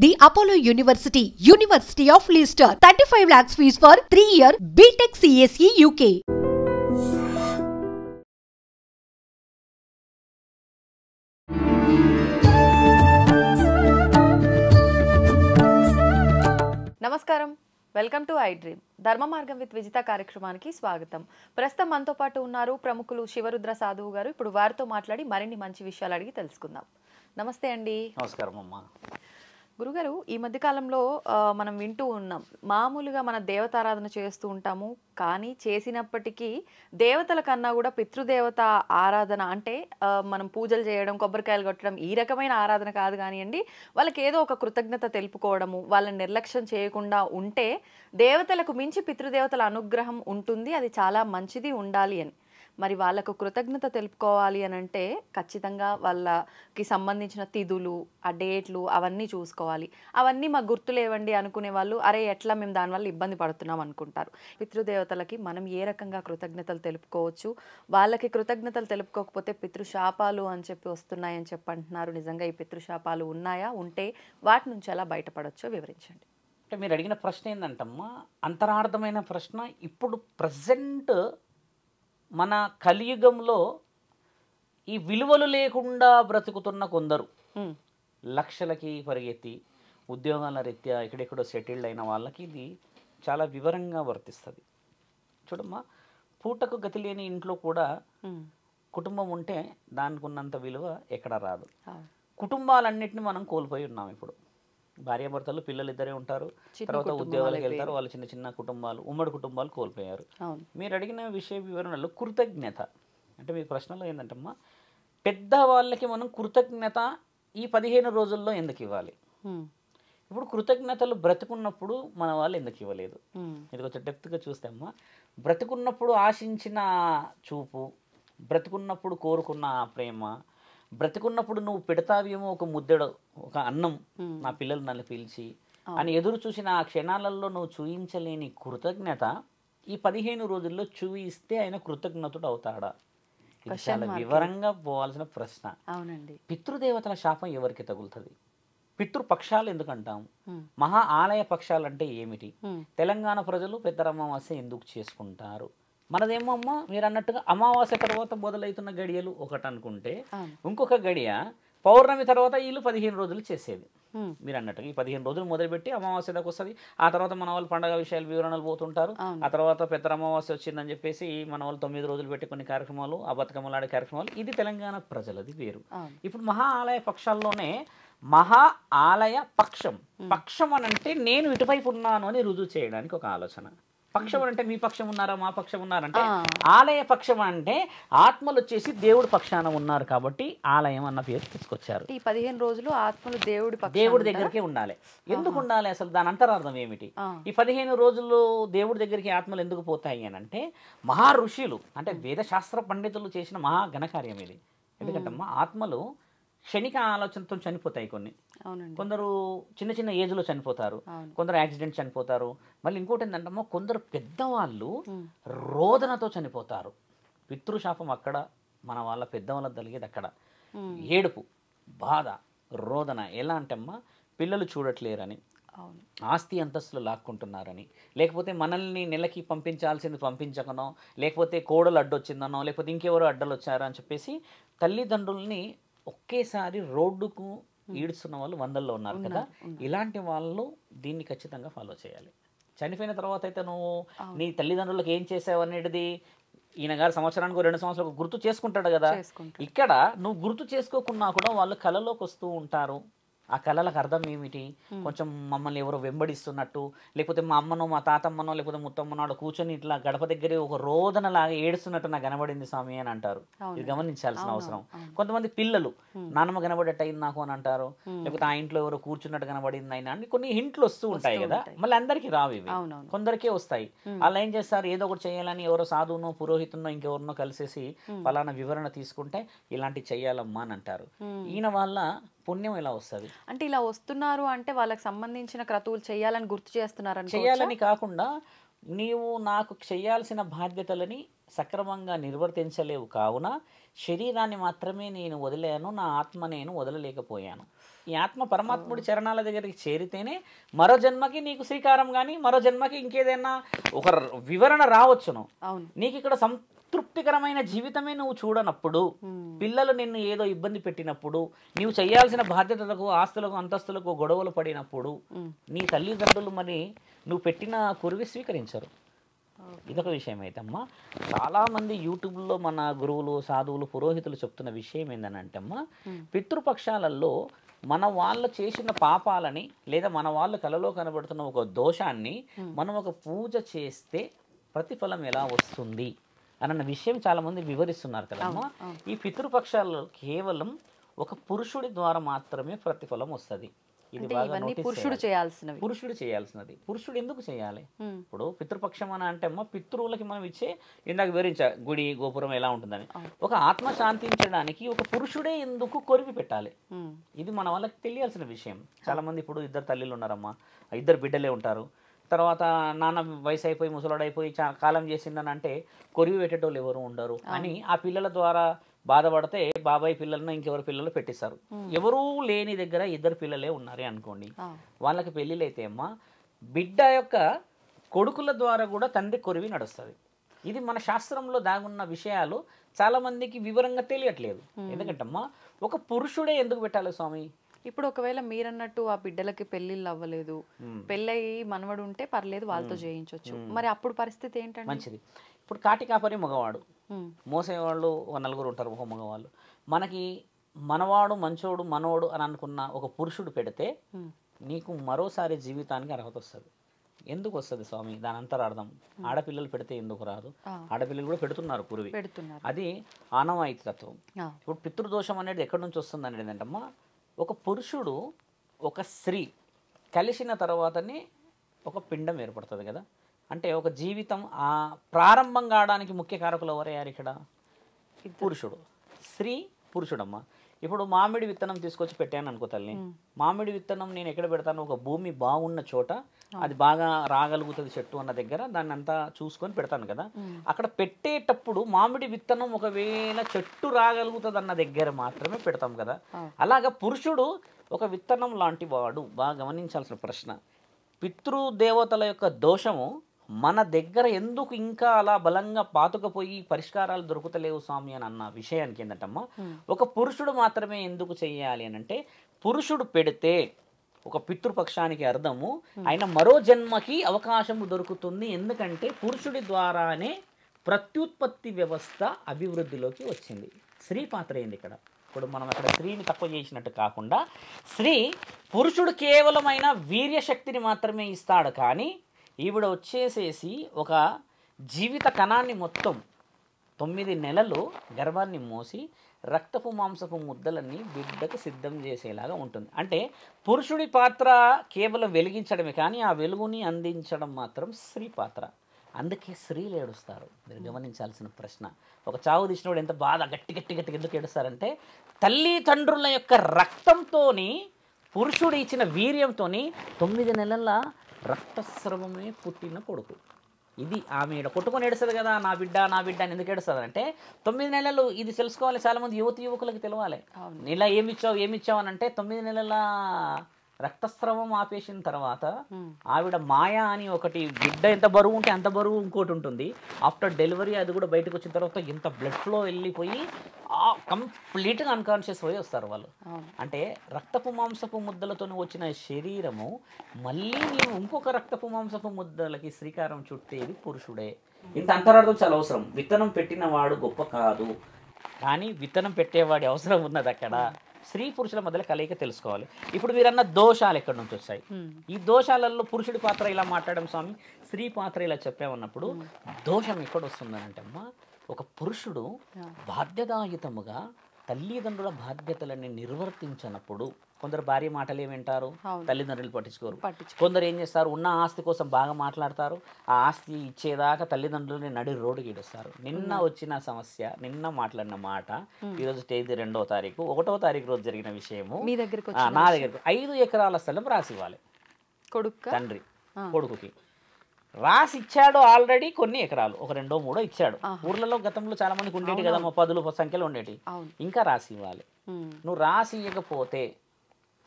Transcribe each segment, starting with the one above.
The Apollo University, University of Leicester, 35 lakhs fees for 3-year BTech CSE UK. నమస్కారం, welcome to I dream. ధర్మ మార్గం with Vijitha కార్యక్రమానికి స్వాగతం. ప్రస్తుతం మనతో పాటు ఉన్నారు ప్రముఖులు శివరుద్ర సాధువు గారు. ఇప్పుడు వారితో మాట్లాడి మరిన్ని మంచి విషయాలు అడిగి తెలుసుకుందాం. నమస్తే అండి. నమస్కారం అమ్మా. గురుగారు, ఈ మధ్య కాలంలో మనం వింటూ ఉన్నాం, మామూలుగా మన దేవతారాధన చేస్తూ ఉంటాము, కానీ చేసినప్పటికీ దేవతల కన్నా కూడా పితృదేవత ఆరాధన అంటే మనం పూజలు చేయడం, కొబ్బరికాయలు కొట్టడం, ఈ రకమైన ఆరాధన కాదు కానివ్వండి, వాళ్ళకి ఏదో ఒక కృతజ్ఞత తెలుపుకోవడము, వాళ్ళని నిర్లక్ష్యం చేయకుండా ఉంటే దేవతలకు మించి పితృదేవతల అనుగ్రహం ఉంటుంది, అది చాలా మంచిది ఉండాలి అని. మరి వాళ్ళకు కృతజ్ఞత తెలుపుకోవాలి అని అంటే ఖచ్చితంగా వాళ్ళకి సంబంధించిన తిథులు, ఆ డేట్లు అవన్నీ చూసుకోవాలి. అవన్నీ మాకు గుర్తులేవండి అనుకునే వాళ్ళు, అరే ఎట్లా మేము దానివల్ల ఇబ్బంది పడుతున్నాం అనుకుంటారు. పితృదేవతలకి మనం ఏ రకంగా కృతజ్ఞతలు తెలుపుకోవచ్చు, వాళ్ళకి కృతజ్ఞతలు తెలుపుకోకపోతే పితృశాపాలు అని చెప్పి వస్తున్నాయని చెప్పి అంటున్నారు. నిజంగా ఈ పితృశాపాలు ఉన్నాయా? ఉంటే వాటి నుంచి ఎలా బయటపడవచ్చో వివరించండి. అంటే మీరు అడిగిన ప్రశ్న ఏంటంటమ్మా, అంతరార్థమైన ప్రశ్న. ఇప్పుడు ప్రజెంట్ మన కలియుగంలో ఈ విలువలు లేకుండా బ్రతుకుతున్న కొందరు, లక్షలకి పరిగెత్తి ఉద్యోగాల రీత్యా ఎక్కడెక్కడో సెటిల్డ్ అయిన వాళ్ళకి ఇది చాలా వివరంగా వర్తిస్తుంది. చూడమ్మా, పూటకు గతి లేని ఇంట్లో కూడా కుటుంబం ఉంటే దానికి ఉన్నంత విలువ ఎక్కడ రాదు. కుటుంబాలన్నింటినీ మనం కోల్పోయి ఉన్నాం. ఇప్పుడు భార్యాభర్తలు, పిల్లలు ఇద్దరే ఉంటారు, తర్వాత ఉద్యోగాలకు వెళ్తారు, వాళ్ళు చిన్న చిన్న కుటుంబాలు, ఉమ్మడి కుటుంబాలు కోల్పోయారు. మీరు అడిగిన విషయ వివరణలో కృతజ్ఞత అంటే మీ ప్రశ్నలో ఏంటంటమ్మా, పెద్దవాళ్ళకి మనం కృతజ్ఞత ఈ 15 రోజుల్లో ఎందుకు ఇవ్వాలి? ఇప్పుడు కృతజ్ఞతలు బ్రతుకున్నప్పుడు మన వాళ్ళు ఎందుకు ఇవ్వలేదు? ఇది కొంచెం డెప్త్గా చూస్తే అమ్మా, బ్రతుకున్నప్పుడు ఆశించిన చూపు, బ్రతుకున్నప్పుడు కోరుకున్న ప్రేమ, బ్రతుకున్నప్పుడు నువ్వు పెడతావేమో ఒక ముద్దెడు, ఒక అన్నం నా పిల్లలు నన్ను పిలిచి అని ఎదురు చూసిన ఆ క్షణాలలో నువ్వు చూయించలేని కృతజ్ఞత ఈ 15 రోజుల్లో చూయిస్తే ఆయన కృతజ్ఞతుడు అవుతాడా? ఇది చాలా వివరంగా పోవాల్సిన ప్రశ్న. అవునండి. పితృదేవతల శాపం ఎవరికి తగులుతుంది? పితృపక్షాలు ఎందుకంటాం? మహా ఆలయ పక్షాలు అంటే ఏమిటి? తెలంగాణ ప్రజలు పెద్దర అమావాస్య ఎందుకు చేసుకుంటారు? మనదేమో అమ్మ మీరు అన్నట్టుగా అమావాస్య తర్వాత మొదలవుతున్న గడియలు ఒకటి అనుకుంటే, ఇంకొక గడియ పౌర్ణమి తర్వాత వీళ్ళు 15 రోజులు చేసేది. మీరు అన్నట్టుగా ఈ 15 రోజులు మొదలుపెట్టి అమావాస్య దాకా వస్తుంది. ఆ తర్వాత మన వాళ్ళు పండగ విషయాలు వివరణలు పోతుంటారు. ఆ తర్వాత పెద్ద అమావాస్య వచ్చిందని చెప్పేసి మన వాళ్ళు 9 రోజులు పెట్టి కొన్ని కార్యక్రమాలు, ఆ బతుకమ్మలాడే కార్యక్రమాలు, ఇది తెలంగాణ ప్రజలది వేరు. ఇప్పుడు మహా ఆలయ పక్షాల్లోనే మహా ఆలయ పక్షం, పక్షం అని అంటే నేను ఇటువైపు ఉన్నాను అని రుజువు చేయడానికి ఒక ఆలోచన. పక్షం అంటే మీ పక్షం ఉన్నారా, మా పక్షం ఉన్నారంటే, ఆలయ పక్షం అంటే ఆత్మలు వచ్చేసి దేవుడి పక్షాన ఉన్నారు కాబట్టి ఆలయం అన్న పేరు తీసుకొచ్చారు. ఈ 15 రోజులు ఆత్మలు దేవుడి దగ్గరికే ఉండాలి. ఎందుకు ఉండాలి అసలు? దాని అంతరార్థం ఏమిటి? ఈ 15 రోజుల్లో దేవుడి దగ్గరికి ఆత్మలు ఎందుకు పోతాయి అని అంటే, మహా ఋషులు అంటే వేదశాస్త్ర పండితులు చేసిన మహా ఘనకార్యం ఇది. ఎందుకంటే ఆత్మలు క్షణిక ఆలోచనతో చనిపోతాయి. కొన్ని కొందరు చిన్న చిన్న ఏజ్లో చనిపోతారు, కొందరు యాక్సిడెంట్ చనిపోతారు. మళ్ళీ ఇంకోటి ఏంటంటే కొందరు పెద్దవాళ్ళు రోదనతో చనిపోతారు. పితృశాపం అక్కడ, మన వాళ్ళ పెద్దవాళ్ళకి కలిగేది అక్కడ. ఏడుపు, బాధ, రోదన. ఎలా అంటే అమ్మా, పిల్లలు చూడట్లేరని, ఆస్తి అంతస్తులు లాక్కుంటున్నారని, లేకపోతే మనల్ని నెలకి పంపించాల్సింది పంపించకనో, లేకపోతే కోడలు అడ్డొచ్చిందనో, లేకపోతే ఇంకెవరో అడ్డలు వచ్చారో అని చెప్పేసి తల్లిదండ్రుల్ని ఒకేసారి రోడ్డుకు ఈడుస్తున్న వాళ్ళు వందల్లో ఉన్నారు కదా. ఇలాంటి వాళ్ళు దీన్ని ఖచ్చితంగా ఫాలో చేయాలి. చనిపోయిన తర్వాత అయితే నువ్వు నీ తల్లిదండ్రులకు ఏం చేసావు అనేది ఈయన గారు సంవత్సరానికి 2 సంవత్సరాలకు గుర్తు చేసుకుంటాడు కదా. ఇక్కడ నువ్వు గుర్తు చేసుకోకున్నా కూడా వాళ్ళు కళలోకి వస్తూ ఉంటారు. ఆ కళలకు అర్థం ఏమిటి? కొంచెం మమ్మల్ని ఎవరో వెంబడిస్తున్నట్టు, లేకపోతే మా అమ్మనో మా తాతమ్మనో లేకపోతే ముత్తమ్మనో కూర్చొని ఇట్లా గడప దగ్గరే ఒక రోదనలాగా ఏడుస్తున్నట్టు నాకు కనబడింది స్వామి అని అంటారు. ఇది గమనించాల్సిన అవసరం. కొంతమంది పిల్లలు నాన్నమ్మ కనబడేట్టు అయింది నాకు అని అంటారు, లేకపోతే ఆ ఇంట్లో ఎవరో కూర్చున్నట్టు కనబడింది అయినా అని కొన్ని హింట్లు వస్తూ ఉంటాయి కదా. మళ్ళీ అందరికీ రావు ఇవి, కొందరికే వస్తాయి. అలా ఏం చేస్తారు, ఏదో ఒకటి చేయాలని ఎవరో సాధువునో పురోహితున్నో ఇంకెవరినో కలిసేసి ఫలానా వివరణ తీసుకుంటే ఇలాంటి చెయ్యాలమ్మా అని అంటారు. ఈయన వాళ్ళ పుణ్యం ఎలా వస్తుంది అంటే, ఇలా వస్తున్నారు అంటే వాళ్ళకి సంబంధించిన క్రతువులు చేయాలని గుర్తు చేస్తున్నారు. చేయాలని కాకుండా నీవు నాకు చేయాల్సిన బాధ్యతలని సక్రమంగా నిర్వర్తించలేవు కావున శరీరాన్ని మాత్రమే నేను వదిలాను, నా ఆత్మ నేను వదలలేకపోయాను. ఈ ఆత్మ పరమాత్ముడి చరణాల దగ్గరికి చేరితేనే మరో జన్మకి నీకు శ్రీకారం కానీ మరో జన్మకి ఇంకేదైనా ఒక వివరణ రావచ్చును. నీకు ఇక్కడ సంతృప్తికరమైన జీవితమే నువ్వు చూడనప్పుడు, పిల్లలు నిన్ను ఏదో ఇబ్బంది పెట్టినప్పుడు, నీవు చేయాల్సిన బాధ్యతలకు ఆస్తులకు అంతస్తులకు గొడవలు పడినప్పుడు నీ తల్లిదండ్రులు మరి నువ్వు పెట్టిన కురివి స్వీకరించరు. ఇదొక విషయం అయితే అమ్మా. చాలామంది యూట్యూబ్లో మన గురువులు సాధువులు పురోహితులు చెప్తున్న విషయం ఏంటంటే అమ్మా, పితృపక్షాలలో మన వాళ్ళు చేసిన పాపాలని లేదా మన వాళ్ళు కలలో కనబడుతున్న ఒక దోషాన్ని మనం ఒక పూజ చేస్తే ప్రతిఫలం ఎలా వస్తుంది అన్న విషయం చాలామంది వివరిస్తున్నారు కదమ్మా. ఈ పితృపక్షాలలో కేవలం ఒక పురుషుడి ద్వారా మాత్రమే ప్రతిఫలం వస్తుంది. ఇది పురుషుడు చేయాల్సినది. పురుషుడు ఎందుకు చేయాలి? ఇప్పుడు పితృపక్షం అని అంటే అమ్మ, పితృవులకి మనం ఇచ్చే, ఇందాక వివరించా గుడి గోపురం ఎలా ఉంటుందని, ఒక ఆత్మ శాంతించడానికి ఒక పురుషుడే ఎందుకు కొరివి పెట్టాలి? ఇది మన వాళ్ళకి తెలియాల్సిన విషయం. చాలా మంది ఇప్పుడు 2 తల్లిలు ఉన్నారమ్మా, 2 బిడ్డలే ఉంటారు. తర్వాత నాన్న వయసు అయిపోయి ముసలాడైపోయి కాలం చేసిందని అంటే కొరివి పెట్టేటోళ్ళు ఎవరు ఉండరు అని ఆ పిల్లల ద్వారా బాధపడితే బాబాయ్ పిల్లలను ఇంకెవరు పిల్లలు పెట్టిస్తారు. ఎవరూ లేని దగ్గర 2 పిల్లలే ఉన్నారే అనుకోండి, వాళ్ళకి పెళ్ళిళ్ళు అయితే అమ్మా బిడ్డ యొక్క కొడుకుల ద్వారా కూడా తండ్రి కొరివి నడుస్తుంది. ఇది మన శాస్త్రంలో దాగున్న విషయాలు చాలా మందికి వివరంగా తెలియట్లేదు. ఎందుకంటే అమ్మా ఒక పురుషుడే ఎందుకు పెట్టాలి స్వామి? ఇప్పుడు ఒకవేళ మీరన్నట్టు ఆ బిడ్డలకి పెళ్ళిళ్ళు అవ్వలేదు, పెళ్ళయి మనవడు ఉంటే పర్లేదు వాళ్ళతో చేయించవచ్చు, మరి అప్పుడు పరిస్థితి ఏంటంటే? మంచిది. ఇప్పుడు కాటి కాపరి మగవాడు, మోసేవాళ్ళు ఒక 4 ఉంటారు ఒక మగవాళ్ళు. మనకి మనవాడు మంచోడు మనోడు అని అనుకున్న ఒక పురుషుడు పెడితే నీకు మరోసారి జీవితానికి అర్హత వస్తుంది. ఎందుకు వస్తుంది స్వామి? దాని అంతరార్థం ఆడపిల్లలు పెడితే ఎందుకు రాదు? ఆడపిల్లలు కూడా పెడుతున్నారు కురివి, అది ఆనవాయితీ తత్వం. ఇప్పుడు పితృదోషం అనేది ఎక్కడి నుంచి వస్తుంది అనేది ఏంటంటమ్మా, ఒక పురుషుడు ఒక స్త్రీ కలిసిన తర్వాతనే ఒక పిండం ఏర్పడుతుంది కదా. అంటే ఒక జీవితం ఆ ప్రారంభం కావడానికి ముఖ్య కారకులు ఎవరయ్యారు ఇక్కడ? పురుషుడు. స్త్రీ పురుషుడమ్మ. ఇప్పుడు మామిడి విత్తనం తీసుకొచ్చి పెట్టాను అనుకో తల్లి, మామిడి విత్తనం నేను ఎక్కడ పెడతాను? ఒక భూమి బాగున్న చోట, అది బాగా రాగలుగుతుంది చెట్టు అన్న దగ్గర దాన్ని అంతా చూసుకొని పెడతాను కదా. అక్కడ పెట్టేటప్పుడు మామిడి విత్తనం ఒకవేళ చెట్టు రాగలుగుతుంది అన్న దగ్గర మాత్రమే పెడతాం కదా. అలాగా పురుషుడు ఒక విత్తనం లాంటి వాడు. బాగా గమనించాల్సిన ప్రశ్న, పితృదేవతల యొక్క దోషము మన దగ్గర ఎందుకు ఇంకా అలా బలంగా పాతుకపోయి పరిష్కారాలు దొరుకుతలేవు స్వామి అని అన్న విషయానికి ఏంటంటమ్మా, ఒక పురుషుడు మాత్రమే ఎందుకు చెయ్యాలి అని అంటే, పురుషుడు పెడితే ఒక పితృపక్షానికి అర్థము ఆయన మరో జన్మకి అవకాశము దొరుకుతుంది. ఎందుకంటే పురుషుడి ద్వారానే ప్రత్యుత్పత్తి వ్యవస్థ అభివృద్ధిలోకి వచ్చింది. స్త్రీ పాత్ర ఏంది ఇక్కడ? ఇప్పుడు మనం అక్కడ స్త్రీని తక్కువ చేసినట్టు కాకుండా, స్త్రీ పురుషుడు కేవలమైన వీర్యశక్తిని మాత్రమే ఇస్తాడు, కానీ ఈవిడ వచ్చేసేసి ఒక జీవిత కణాన్ని మొత్తం 9 నెలలు గర్భాన్ని మోసి రక్తపు మాంసపు ముద్దలన్నీ బిడ్డకు సిద్ధం చేసేలాగా ఉంటుంది. అంటే పురుషుడి పాత్ర కేవలం వెలిగించడమే, కానీ ఆ వెలుగుని అందించడం మాత్రం స్త్రీ పాత్ర. అందుకే స్త్రీలు ఏడుస్తారు. మీరు గమనించాల్సిన ప్రశ్న, ఒక చావు తీసినప్పుడు ఎంత బాధ గట్టి గట్టి గట్టి ఎందుకు ఏడుస్తారంటే, తల్లిదండ్రుల యొక్క రక్తంతో పురుషుడు ఇచ్చిన వీర్యంతో 9 నెలల రక్తస్రవమే పుట్టిన కొడుకు. ఇది ఆమె కొట్టుకొని ఏడుస్తుంది కదా, నా బిడ్డ నా బిడ్డ అని ఎందుకు ఏడుస్తుంది అంటే 9 నెలలు. ఇది తెలుసుకోవాలి చాలామంది యువకులకు తెలవాలి. ఇలా ఏమిచ్చావు అని అంటే 9 నెలల రక్తస్రవం ఆపేసిన తర్వాత ఆవిడ మాయా అని ఒకటి, బిడ్డ ఎంత బరువు ఉంటే అంత బరువు ఇంకోటి ఉంటుంది. ఆఫ్టర్ డెలివరీ అది కూడా బయటకు వచ్చిన తర్వాత ఎంత బ్లడ్ ఫ్లో వెళ్ళిపోయి కంప్లీట్గా అన్కాన్షియస్ పోయి వస్తారు వాళ్ళు. అంటే రక్తపు మాంసపు ముద్దలతో వచ్చిన శరీరము మళ్ళీ నీవు ఇంకొక రక్తపు మాంసపు ముద్దలకి శ్రీకారం చుట్టేది పురుషుడే. ఇంత అంతరార్థం చాలా అవసరం. విత్తనం పెట్టిన వాడు గొప్ప కాదు, కానీ విత్తనం పెట్టేవాడి అవసరం ఉన్నది అక్కడ. స్త్రీ పురుషుల మధ్యలో కలయిక తెలుసుకోవాలి. ఇప్పుడు మీరన్న దోషాలు ఎక్కడి నుంచి వస్తాయి? ఈ దోషాలలో పురుషుడి పాత్ర ఇలా మాట్లాడడం స్వామి, స్త్రీ పాత్ర ఇలా చెప్పామన్నప్పుడు దోషం ఎక్కడ వస్తుందని అంటే అమ్మా, ఒక పురుషుడు బాధ్యతాయుతముగా తల్లిదండ్రుల బాధ్యతలని నిర్వర్తించినప్పుడు, కొందరు భార్య మాటలు ఏమింటారు, తల్లిదండ్రులు పట్టించుకోరు. కొందరు ఏం చేస్తారు, ఉన్న ఆస్తి కోసం బాగా మాట్లాడతారు, ఆ ఆస్తి ఇచ్చేదాకా తల్లిదండ్రులని నడి రోడ్డుకి ఇడుస్తారు. నిన్న వచ్చిన సమస్య, నిన్న మాట్లాడిన మాట, ఈరోజు తేదీ 2వ తారీఖు, 1వ తారీఖు రోజు జరిగిన విషయము నా దగ్గరకు 5 ఎకరాల స్థలం రాసి ఇవ్వాలి తండ్రి కొడుకుకి. రాసి ఇచ్చాడు ఆల్రెడీ కొన్ని ఎకరాలు, ఒక 2 3 ఇచ్చాడు. ఊర్లలో గతంలో చాలా మందికి ఉండేటి కదా, 10 సంఖ్యలో ఉండేటి. ఇంకా రాసి ఇవ్వాలి. నువ్వు రాసి ఇవ్వకపోతే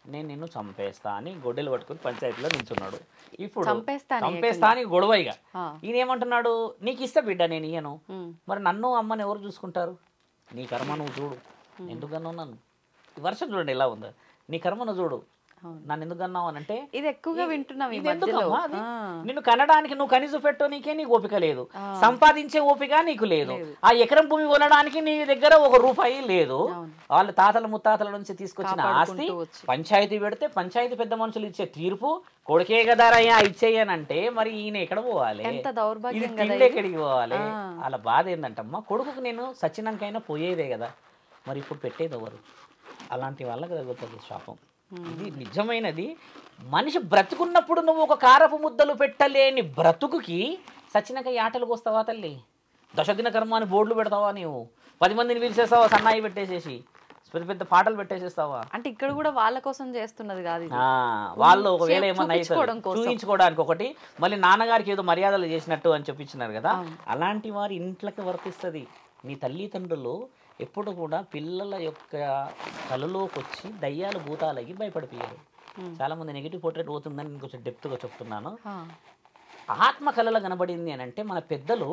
నేను నిన్ను చంపేస్తా అని గొడ్డలు పట్టుకుని పంచాయతీలో నిల్చున్నాడు. ఇప్పుడు చంపేస్తా అని గొడవ. ఇక ఈయన ఏమంటున్నాడు, నీకు ఇస్తా బిడ్డ నేను ఇయ్యను, మరి నన్ను అమ్మని ఎవరు చూసుకుంటారు, నీ కర్మ నువ్వు చూడు, ఎందుకన్నావు నన్ను, ఈ వర్షం చూడండి ఎలా ఉందో, నీ కర్మ నువ్వు చూడు, నన్ను ఎందుకు అన్నావు అని అంటే ఇది ఎక్కువగా వింటున్నాం. నిన్ను కనడానికి నువ్వు కనీసం పెట్టోనికే నీకు ఓపిక లేదు, సంపాదించే ఓపిక నీకు లేదు, ఆ ఎకరం భూమి కొనడానికి నీ దగ్గర ₹1 లేదు. వాళ్ళు తాతల ముత్తాతల నుంచి తీసుకొచ్చిన ఆస్తి పంచాయతీ పెడితే పంచాయతీ పెద్ద మనుషులు ఇచ్చే తీర్పు కొడుకే కదారయ్యా ఇచ్చేయనంటే మరి ఈయన ఎక్కడ పోవాలి, ఎక్కడికి పోవాలి? వాళ్ళ బాధ ఏంటంటమ్మా, కొడుకుకు నేను సచ్చినాకైనా పోయేదే కదా, మరి ఇప్పుడు పెట్టేది ఎవరు? అలాంటి వాళ్ళకి తగ్గుతుంది శాపం. ఇది నిజమైనది. మనిషి బ్రతుకున్నప్పుడు నువ్వు ఒక కారపు ముద్దలు పెట్టలేని బ్రతుకుకి సచ్చినాక ఆటలకు వస్తావా తల్లి? దశదిన కర్మ అని బోర్డులు పెడతావా, నీవు 10 మందిని పిలిచేస్తావా, సన్నాయి పెట్టేసేసి పెద్ద పెద్ద పాటలు పెట్టేసేస్తావా? అంటే ఇక్కడ కూడా వాళ్ళ కోసం చేస్తున్నది కాదు, వాళ్ళు ఒకవేళ ఏమన్నా చూపించుకోవడానికి ఒకటి, మళ్ళీ నాన్నగారికి ఏదో మర్యాదలు చేసినట్టు అని చెప్పించినారు కదా, అలాంటి వారి ఇంట్లోకి వర్తిస్తుంది. నీ తల్లిదండ్రులు ఎప్పుడు కూడా పిల్లల యొక్క కళలోకి వచ్చి దయ్యాలు భూతాలకి భయపడిపోయారు. చాలా మంది నెగిటివ్ పోర్ట్రేట్ పోతుందని నేను కొంచెం డెప్త్గా చెప్తున్నాను. ఆత్మ కళలో కనబడింది అని అంటే మన పెద్దలు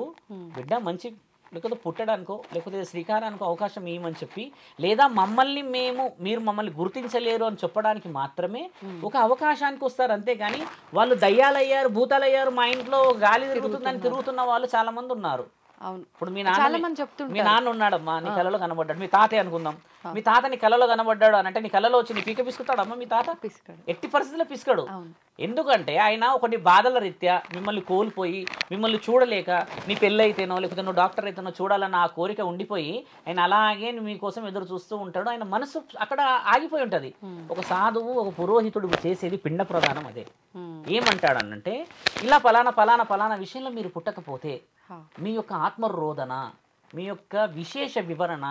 బిడ్డ మంచి లేకపోతే పుట్టడానికో లేకపోతే శ్రీకారానికో అవకాశం ఇవ్వమని చెప్పి, లేదా మీరు మమ్మల్ని గుర్తించలేరు అని చెప్పడానికి మాత్రమే ఒక అవకాశానికి వస్తారు. అంతేగాని వాళ్ళు దయ్యాలయ్యారు భూతాలయ్యారు మా ఇంట్లో గాలి తిరుగుతుందని తిరుగుతున్న వాళ్ళు చాలా మంది ఉన్నారు. ఇప్పుడు మీ నాన్న ఉన్నాడమ్మా, నీ కళలో కనబడ్డాడు, మీ తాతే అనుకుందాం, మీ తాత నీ కళలో కనబడ్డాడు అని అంటే నీ కళలో వచ్చి నీ పీక పిసుకుతాడమ్మా మీ తాత? ఎట్టి పరిస్థితుల్లో పిసుకడు. ఎందుకంటే ఆయన ఒకటి బాధల రీత్యా మిమ్మల్ని కోల్పోయి మిమ్మల్ని చూడలేక, నీ పెళ్ళి అయితేనో లేకపోతే నువ్వు డాక్టర్ అయితేనో చూడాలన్న ఆ కోరిక ఉండిపోయి ఆయన అలాగే మీకోసం ఎదురు చూస్తూ ఉంటాడు. ఆయన మనసు అక్కడ ఆగిపోయి ఉంటుంది. ఒక సాధువు ఒక పురోహితుడు చేసేది పిండ ప్రదానం అదే. ఏమంటాడనంటే, ఇలా పలానా విషయంలో మీరు పుట్టకపోతే మీ యొక్క ఆత్మరోధన, మీ యొక్క విశేష వివరణ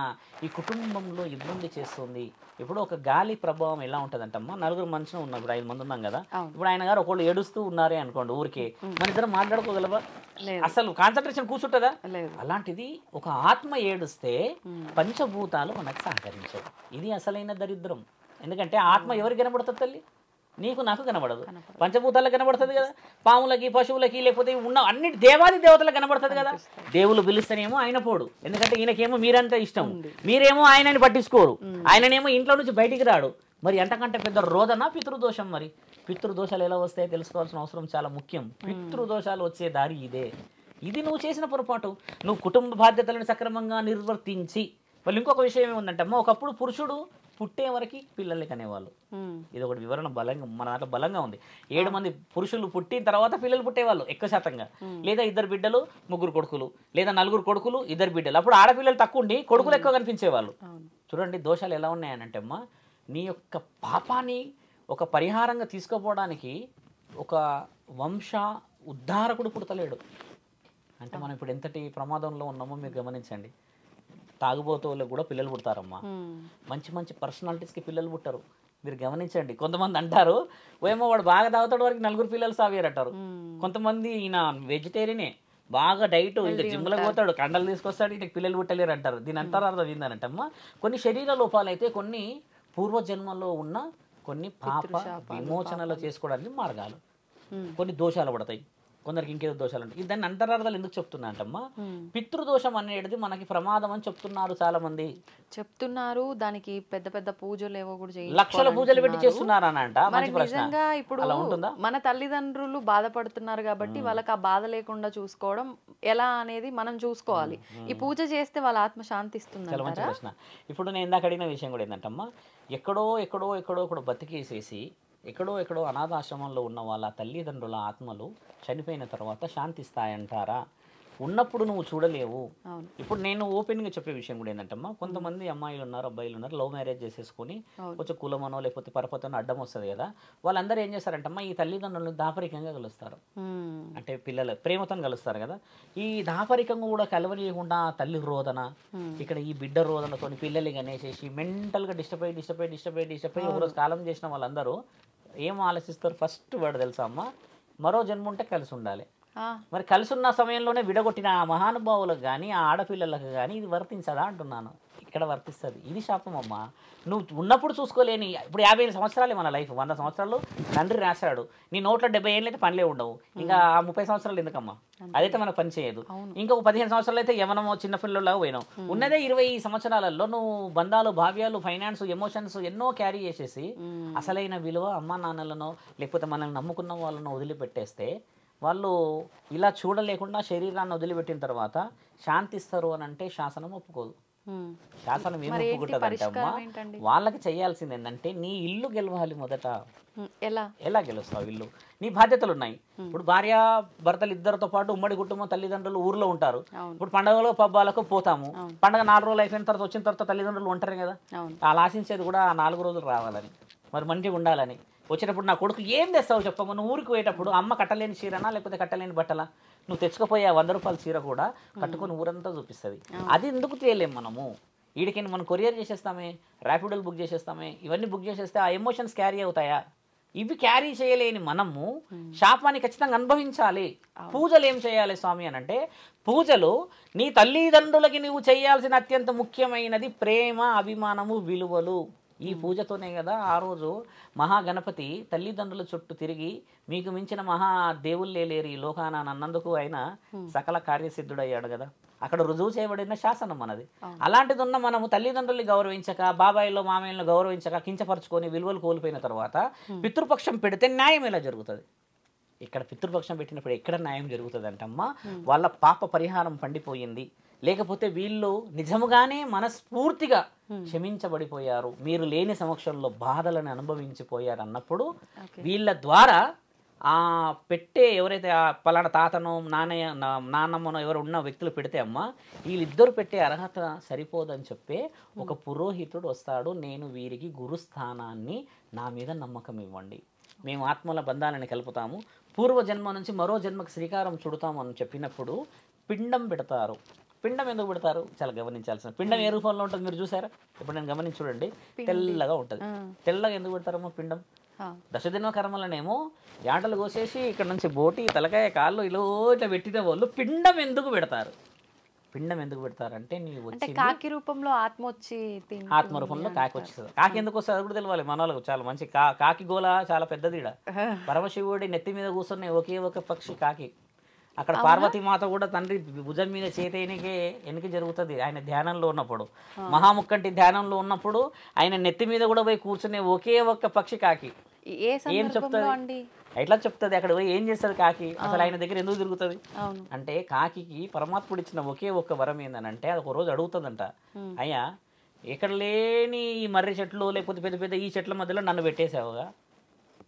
ఈ కుటుంబంలో ఇబ్బంది చేస్తుంది. ఇప్పుడు ఒక గాలి ప్రభావం ఎలా ఉంటుందంటమ్మా, 4 మనుషులు ఉన్నారు, ఇప్పుడు 5 మంది ఉన్నాం కదా, ఇప్పుడు ఆయన గారు ఒకళ్ళు ఏడుస్తూ ఉన్నారే అనుకోండి, ఊరికే మన ఇద్దరు మాట్లాడుకోగలవా? అసలు కాన్సన్ట్రేషన్ కూర్చుంటుందా? అలాంటిది ఒక ఆత్మ ఏడుస్తే పంచభూతాలు మనకు సహకరించవు. ఇది అసలైన దరిద్రం. ఎందుకంటే ఆత్మ ఎవరికి కనబడుతుంది తల్లి? నీకు నాకు కనబడదు, పంచభూతాలకు కనబడుతుంది కదా, పాములకి పశువులకి లేకపోతే ఉన్న అన్ని దేవాది దేవతలకు కనబడుతుంది కదా. దేవుళ్ళు పిలుస్తేనేమో ఆయన పోడు, ఎందుకంటే ఈయనకేమో మీరంతా ఇష్టం, మీరేమో ఆయనని పట్టించుకోరు, ఆయననేమో ఇంట్లో నుంచి బయటికి రాడు. మరి ఎంతకంటే పెద్ద రోదన పితృదోషం. మరి పితృదోషాలు ఎలా వస్తాయో తెలుసుకోవాల్సిన అవసరం చాలా ముఖ్యం. పితృదోషాలు వచ్చే దారి ఇదే. ఇది నువ్వు చేసిన పొరపాటు. నువ్వు కుటుంబ బాధ్యతలను సక్రమంగా నిర్వర్తించి, వాళ్ళు ఇంకొక విషయం ఏముందంటే, ఒకప్పుడు పురుషుడు పుట్టే వరకు పిల్లల్ని కనేవాళ్ళు. ఇది ఒకటి వివరణ బలంగా మన దాంట్లో బలంగా ఉంది. 7 మంది పురుషులు పుట్టిన తర్వాత పిల్లలు పుట్టేవాళ్ళు ఎక్కువ శాతంగా, లేదా 2 బిడ్డలు 3 కొడుకులు, లేదా 4 కొడుకులు 2 బిడ్డలు. అప్పుడు ఆడపిల్లలు తక్కువ ఉండి కొడుకులు ఎక్కువ కనిపించేవాళ్ళు. చూడండి దోషాలు ఎలా ఉన్నాయనంటే అమ్మా, నీ యొక్క పాపాన్ని ఒక పరిహారంగా తీసుకోపోవడానికి ఒక వంశ ఉద్ధారకుడు పుడతలేడు. అంటే మనం ఇప్పుడు ఎంతటి ప్రమాదంలో ఉన్నామో మీరు గమనించండి. తాగుబోతులకు కూడా పిల్లలు పుడతారమ్మా, మంచి మంచి పర్సనాలిటీస్కి పిల్లలు పుట్టరు. మీరు గమనించండి. కొంతమంది అంటారు ఏమో వాడు బాగా తాగుతాడు వరకు 4 పిల్లలు సావేరంటారు. కొంతమంది ఈయన వెజిటేరియనే, బాగా డైట్, ఇంకా జిమ్లకు పోతాడు, కండలు తీసుకొస్తాడు, ఇక పిల్లలు పుట్టలేరు అంటారు. దీని అంతరం అర్థం ఏంటంటమ్మా, కొన్ని శరీర లోపాలు అయితే కొన్ని పూర్వజన్మలో ఉన్న కొన్ని పాప విమోచనలు చేసుకోవడానికి మార్గాలు, కొన్ని దోషాలు పడతాయి, కొందరికి ఇంకేదో దోషాలు ఉంటాయి. దాన్ని అంతరార్థాలు ఎందుకు చెప్తున్నా అంటమ్మా, పితృదోషం అనేది మనకి ప్రమాదం అని చెప్తున్నారు, చాలా మంది చెప్తున్నారు. దానికి పెద్ద పెద్ద పూజలు ఏవో కూడా లక్షల పూజలు పెట్టి చేస్తున్నారు అని అంట. నిజంగా ఇప్పుడు మన తల్లిదండ్రులు బాధపడుతున్నారు కాబట్టి వాళ్ళకి ఆ బాధ లేకుండా చూసుకోవడం ఎలా అనేది మనం చూసుకోవాలి. ఈ పూజ చేస్తే వాళ్ళ ఆత్మ శాంతిస్తుంది. చాలా మంచి ప్రశ్న. ఇప్పుడు నేను ఇందాక అడిగిన విషయం కూడా ఏంటంటమ్మా, ఎక్కడో బతికేసేసి ఎక్కడో అనాథాశ్రమంలో ఉన్న వాళ్ళ తల్లిదండ్రుల ఆత్మలు చనిపోయిన తర్వాత శాంతిస్తాయంటారా? ఉన్నప్పుడు నువ్వు చూడలేవు. ఇప్పుడు నేను ఓపెన్గా చెప్పే విషయం కూడా ఏంటంటమ్మా, కొంతమంది అమ్మాయిలు ఉన్నారు, అబ్బాయిలు ఉన్నారు, లవ్ మ్యారేజ్ చేసేసుకొని కొంచెం కులమనో లేకపోతే పరపతనో అడ్డం వస్తుంది కదా, వాళ్ళందరూ ఏం చేస్తారంటమ్మా, ఈ తల్లిదండ్రులను దాపరికంగా కలుస్తారు. అంటే పిల్లలు ప్రేమతో కలుస్తారు కదా, ఈ దాపరికంగా కూడా కలవనీయకుండా తల్లి రోదన, ఇక్కడ ఈ బిడ్డ రోదనతో పిల్లలు అనేసేసి మెంటల్గా డిస్టర్బ్ అయ్యి ఒకరోజు కాలం చేసిన వాళ్ళందరూ ఏం ఆలోచిస్తారు? ఫస్ట్ వాడు తెలుసా అమ్మ, మరో జన్మ ఉంటే కలిసి ఉండాలి. మరి కలిసి ఉన్న సమయంలోనే విడగొట్టిన ఆ మహానుభావులకు కానీ ఆ ఆడపిల్లలకు కానీ ఇది వర్తించదా అంటున్నాను. ఇక్కడ వర్తిస్తుంది. ఇది శాపం అమ్మా. నువ్వు ఉన్నప్పుడు చూసుకోలేని, ఇప్పుడు 50 సంవత్సరాలే మన లైఫ్, 100 సంవత్సరాలు తండ్రి రాశాడు, నీ నోట్లో 70 ఏళ్ళు అయితే పనిలే ఉండవు, ఇంకా 30 సంవత్సరాలు ఎందుకమ్మా, అదైతే మనకు పని చేయదు. ఇంకొక 15 సంవత్సరాలు అయితే యవనమో చిన్నపిల్లలాగా పోయినావు. ఉన్నదే 20 సంవత్సరాలలో నువ్వు బంధాలు, భావ్యాలు, ఫైనాన్స్, ఎమోషన్స్ ఎన్నో క్యారీ చేసేసి అసలైన విలువ అమ్మా నాన్నలను లేకపోతే మనల్ని నమ్ముకున్న వాళ్ళను వదిలిపెట్టేస్తే వాళ్ళు ఇలా చూడలేకుండా శరీరాన్ని వదిలిపెట్టిన తర్వాత శాంతిస్తారు అని అంటే శాసనం ఒప్పుకోదు. శాసనం ఏం ఒప్పుకుంటుంది అంటే అమ్మా, వాళ్ళకి చేయాల్సింది ఏంటంటే నీ ఇల్లు గెలవాలి మొదట. ఎలా గెలుస్తావు ఇల్లు? నీ బాధ్యతలు ఉన్నాయి. ఇప్పుడు భార్య భర్తలు ఇద్దరితో పాటు ఉమ్మడి కుటుంబం, తల్లిదండ్రులు ఊర్లో ఉంటారు. ఇప్పుడు పండుగలు పబ్బాలకు పోతాము, పండుగ 4 రోజులు అయిపోయిన తర్వాత వచ్చిన తర్వాత తల్లిదండ్రులు ఉంటారు కదా, వాళ్ళు ఆశించేది కూడా ఆ 4 రోజులు రావాలని, మరి మంచిగా ఉండాలని. వచ్చేటప్పుడు నా కొడుకు ఏం తెస్తావు చెప్పమ్మ, నువ్వు ఊరికి పోయేటప్పుడు అమ్మ కట్టలేని చీరనా లేకపోతే కట్టలేని బట్టలా, నువ్వు తెచ్చుకుపోయే 100 రూపాయల చీర కూడా కట్టుకొని ఊరంతా చూపిస్తుంది. అది ఎందుకు చేయలేము మనము? వీడికి మనం కొరియర్ చేసేస్తామే, ర్యాపిడోలు బుక్ చేసేస్తామే, ఇవన్నీ బుక్ చేసేస్తే ఆ ఎమోషన్స్ క్యారీ అవుతాయా? ఇవి క్యారీ చేయలేని మనము శాపాన్ని ఖచ్చితంగా అనుభవించాలి. పూజలు ఏం చేయాలి స్వామి అని అంటే, పూజలు నీ తల్లిదండ్రులకి నువ్వు చేయాల్సిన అత్యంత ముఖ్యమైనది ప్రేమ, అభిమానము, విలువలు. ఈ పూజతోనే కదా ఆ రోజు మహాగణపతి తల్లిదండ్రుల చుట్టూ తిరిగి మీకు మించిన మహా దేవుళ్ళే లేరు ఈ లోకాన అన్నందుకు ఆయన సకల కార్యసిద్ధుడయ్యాడు కదా. అక్కడ రుజువు చేయబడిన శాసనం మనది. అలాంటిది ఉన్న మనము తల్లిదండ్రుల్ని గౌరవించక, బాబాయిలో మామయ్యలను గౌరవించక, కించపరుచుకొని విలువలు కోల్పోయిన తర్వాత పితృపక్షం పెడితే న్యాయం ఎలా జరుగుతుంది? ఇక్కడ పితృపక్షం పెట్టినప్పుడు ఎక్కడ న్యాయం జరుగుతుంది అంటమ్మా, వాళ్ళ పాప పరిహారం పండిపోయింది, లేకపోతే వీళ్ళు నిజముగానే మనస్ఫూర్తిగా క్షమించబడిపోయారు, మీరు లేని సమక్షంలో బాధలను అనుభవించిపోయారు అన్నప్పుడు వీళ్ళ ద్వారా ఆ పెట్టే ఎవరైతే ఆ పలానా తాతనో నాన్నమ్మనో ఎవరు ఉన్న వ్యక్తులు పెడితే అమ్మ వీళ్ళిద్దరు పెట్టే అర్హత సరిపోదని చెప్పే ఒక పురోహితుడు వస్తాడు, నేను వీరికి గురుస్థానాన్ని నా మీద నమ్మకం ఇవ్వండి, మేము ఆత్మల బంధాలను కలుపుతాము, పూర్వజన్మ నుంచి మరో జన్మకు శ్రీకారం చుడతాము అని చెప్పినప్పుడు పిండం పెడతారు. పిండం ఎందుకు పెడతారు చాలా గమనించాల్సిన. పిండం ఏ రూపంలో ఉంటుంది మీరు చూసారా? ఇప్పుడు నేను గమనించి చూడండి, తెల్లగా ఉంటుంది. తెల్లగా ఎందుకు పెడతారమ్మా పిండం? దశదిన కర్మలనేమో యాటలు కోసేసి ఇక్కడ నుంచి బోటి, తలకాయ, కాళ్ళు ఇలా ఇట్లా పెట్టిన వాళ్ళు పిండం ఎందుకు పెడతారు? పిండం ఎందుకు పెడతారంటే నీవు వచ్చి కాకి రూపంలో ఆత్మ వచ్చి, ఆత్మ రూపంలో కాకి వచ్చేస్తుంది. కాకి ఎందుకు వస్తుంది అది కూడా తెలియాలి మన వాళ్ళకు. చాలా మంచి కాకి గోల చాలా పెద్దది. పరమశివుడి నెత్తి మీద కూర్చున్న ఒకే ఒక పక్షి కాకి. అక్కడ పార్వతీమాత కూడా తండ్రి భుజం మీద చేతేనికే ఎన్నిక జరుగుతుంది ఆయన ధ్యానంలో ఉన్నప్పుడు. మహాముక్కంటి ధ్యానంలో ఉన్నప్పుడు ఆయన నెత్తి మీద కూడా పోయి కూర్చునే ఒకే ఒక్క పక్షి కాకి. ఏం చెప్తుంది? ఎట్లా చెప్తుంది? అక్కడ పోయి ఏం చేస్తుంది కాకి? అసలు ఆయన దగ్గర ఎందుకు తిరుగుతుంది అంటే, కాకి పరమాత్ముడు ఇచ్చిన ఒకే ఒక్క వరం ఏందనంటే, అది ఒక రోజు అడుగుతుందంట, అయ్యా ఎక్కడ లేని ఈ మర్రి చెట్లు లేకపోతే పెద్ద పెద్ద ఈ చెట్ల మధ్యలో నన్ను పెట్టేసావుగా,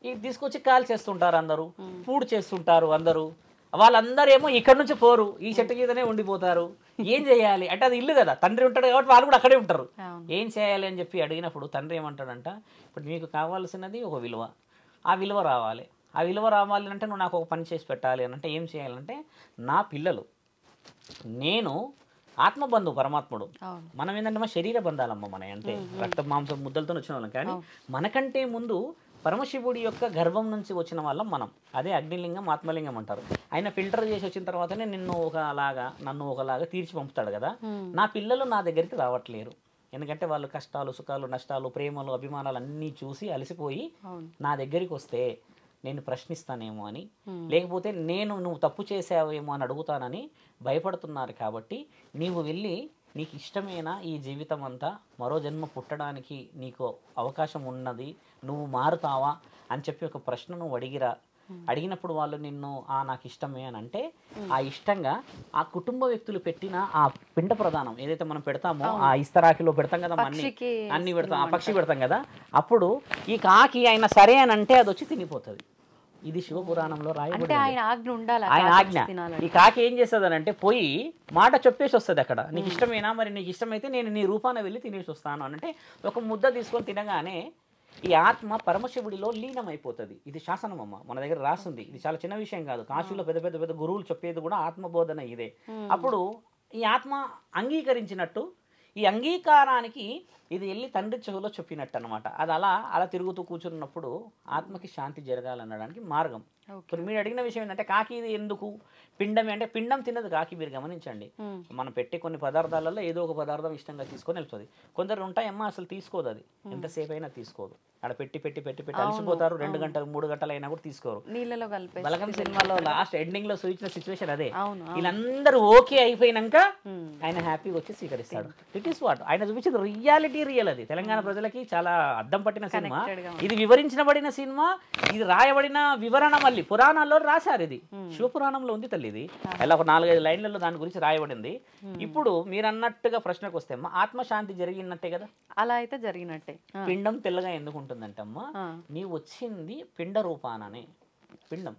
ఇది తీసుకొచ్చి కాల్ చేస్తుంటారు అందరూ, పూడు చేస్తుంటారు అందరూ, వాళ్ళందరూ ఏమో ఇక్కడ నుంచి పోరు, ఈ చెట్టు కిందనే ఉండిపోతారు, ఏం చేయాలి అంటే, అది ఇల్లు కదా, తండ్రి ఉంటాడు కాబట్టి వాళ్ళు కూడా అక్కడే ఉంటారు, ఏం చేయాలి అని చెప్పి అడిగినప్పుడు తండ్రి ఏమంటాడంట, ఇప్పుడు మీకు కావాల్సినది ఒక విలువ, ఆ విలువ రావాలి, ఆ విలువ రావాలి అంటే నువ్వు నాకు ఒక పని చేసి పెట్టాలి అని అంటే ఏం చేయాలంటే, నా పిల్లలు నేను ఆత్మబంధువు పరమాత్ముడు, మనం ఏంటంటే మా శరీర బంధాలమ్మ మన అంటే రక్త మాంసం ముద్దలతో వచ్చిన వాళ్ళం, కానీ మనకంటే ముందు పరమశివుడి యొక్క గర్భం నుంచి వచ్చిన వాళ్ళం మనం. అదే అగ్నిలింగం, ఆత్మలింగం అంటారు. ఆయన ఫిల్టర్ చేసి వచ్చిన తర్వాతనే నన్ను ఒకలాగా తీర్చి పంపుతాడు కదా. నా పిల్లలు నా దగ్గరికి రావట్లేరు, ఎందుకంటే వాళ్ళు కష్టాలు, సుఖాలు, నష్టాలు, ప్రేమలు, అభిమానాలు అన్నీ చూసి అలసిపోయి నా దగ్గరికి వస్తే నేను ప్రశ్నిస్తానేమో అని, లేకపోతే నువ్వు తప్పు చేసావేమో అని అడుగుతానని భయపడుతున్నారు. కాబట్టి నీవు వెళ్ళి నీకు ఇష్టమైన ఈ జీవితం అంతా మరో జన్మ పుట్టడానికి నీకు అవకాశం ఉన్నది, నువ్వు మారుతావా అని చెప్పి ఒక ప్రశ్న నువ్వు అడిగినప్పుడు వాళ్ళు నిన్ను నాకు ఇష్టమే అని అంటే, ఆ ఇష్టంగా ఆ కుటుంబ వ్యక్తులు పెట్టిన ఆ పిండ ప్రదానం ఏదైతే మనం పెడతామో, ఆ ఇస్తరాకిలో పెడతాం కదా, అన్ని పెడతాం, ఆ పక్షి పెడతాం కదా, అప్పుడు ఈ కాకి ఆయన సరే అని అంటే అది వచ్చి తినిపోతుంది. ఇది శివపురాణంలో రాయబడి ఆయన ఆజ్ఞ. ఈ కాకి ఏం చేస్తుంది అని అంటే, పోయి మాట చెప్పేసి వస్తుంది అక్కడ, నీకు ఇష్టమేనా, మరి నీకు ఇష్టమైతే నేను నీ రూపాన వెళ్ళి తినేసి వస్తాను అని అంటే, ఒక ముద్ద తీసుకొని తినగానే ఈ ఆత్మ పరమశివుడిలో లీనమైపోతుంది. ఇది శాసనం అమ్మ, మన దగ్గర రాస్తుంది. ఇది చాలా చిన్న విషయం కాదు. కాశీలో పెద్ద పెద్ద పెద్ద గురువులు చెప్పేది కూడా ఆత్మబోధన ఇదే. అప్పుడు ఈ ఆత్మ అంగీకరించినట్టు, ఈ అంగీకారానికి ఇది వెళ్ళి తండ్రి చెవులో చెప్పినట్టు అనమాట. అది అలా తిరుగుతూ కూర్చున్నప్పుడు ఆత్మకి శాంతి జరగాలనడానికి మార్గం. ఇప్పుడు మీరు అడిగిన విషయం ఏంటంటే కాకి ఇది ఎందుకు పిండమే అంటే పిండం తిన్నది కాకి. మీరు గమనించండి, మనం పెట్టే కొన్ని పదార్థాలలో ఏదో ఒక పదార్థం ఇష్టంగా తీసుకొని వెళ్తుంది. కొందరు ఉంటాయమ్మా అసలు తీసుకోదు, అది ఎంతసేపు అయినా తీసుకోదు. అక్కడ పెట్టి పెట్టి పెట్టి పెట్టి అలసిపోతారు, 2 గంటలు 3 గంటలు అయినా కూడా తీసుకోరు. నీళ్ళలో కలిపి బలగం సినిమాలో లాస్ట్ ఎండింగ్ లో చూపించిన సిచ్యువేషన్ అదే. వీళ్ళందరూ ఓకే అయిపోయినాక ఆయన హ్యాపీగా వచ్చి స్వీకరిస్తాడు. ఇట్ ఈస్ వాట్ ఆయన చూపించింది రియాలిటీ, రియల్. అది తెలంగాణ ప్రజలకి చాలా అద్దం పట్టిన సినిమా. ఇది వివరించబడిన సినిమా, ఇది రాయబడిన వివరణ. మళ్ళీ పురాణాల్లో రాశారు, ఇది శివపురాణంలో ఉంది తల్లి. ఇది ఇలా ఒక 4-5 లైన్లలో దాని గురించి రాయబడింది. ఇప్పుడు మీరు అన్నట్టుగా ప్రశ్నకు వస్తే అమ్మా ఆత్మశాంతి జరిగినట్టే కదా. అలా అయితే జరిగినట్టే. పిండం తెల్లగా ఎందుకు ఉంటుందంటే అమ్మా, నీ వచ్చింది పిండ రూపాననే. పిండం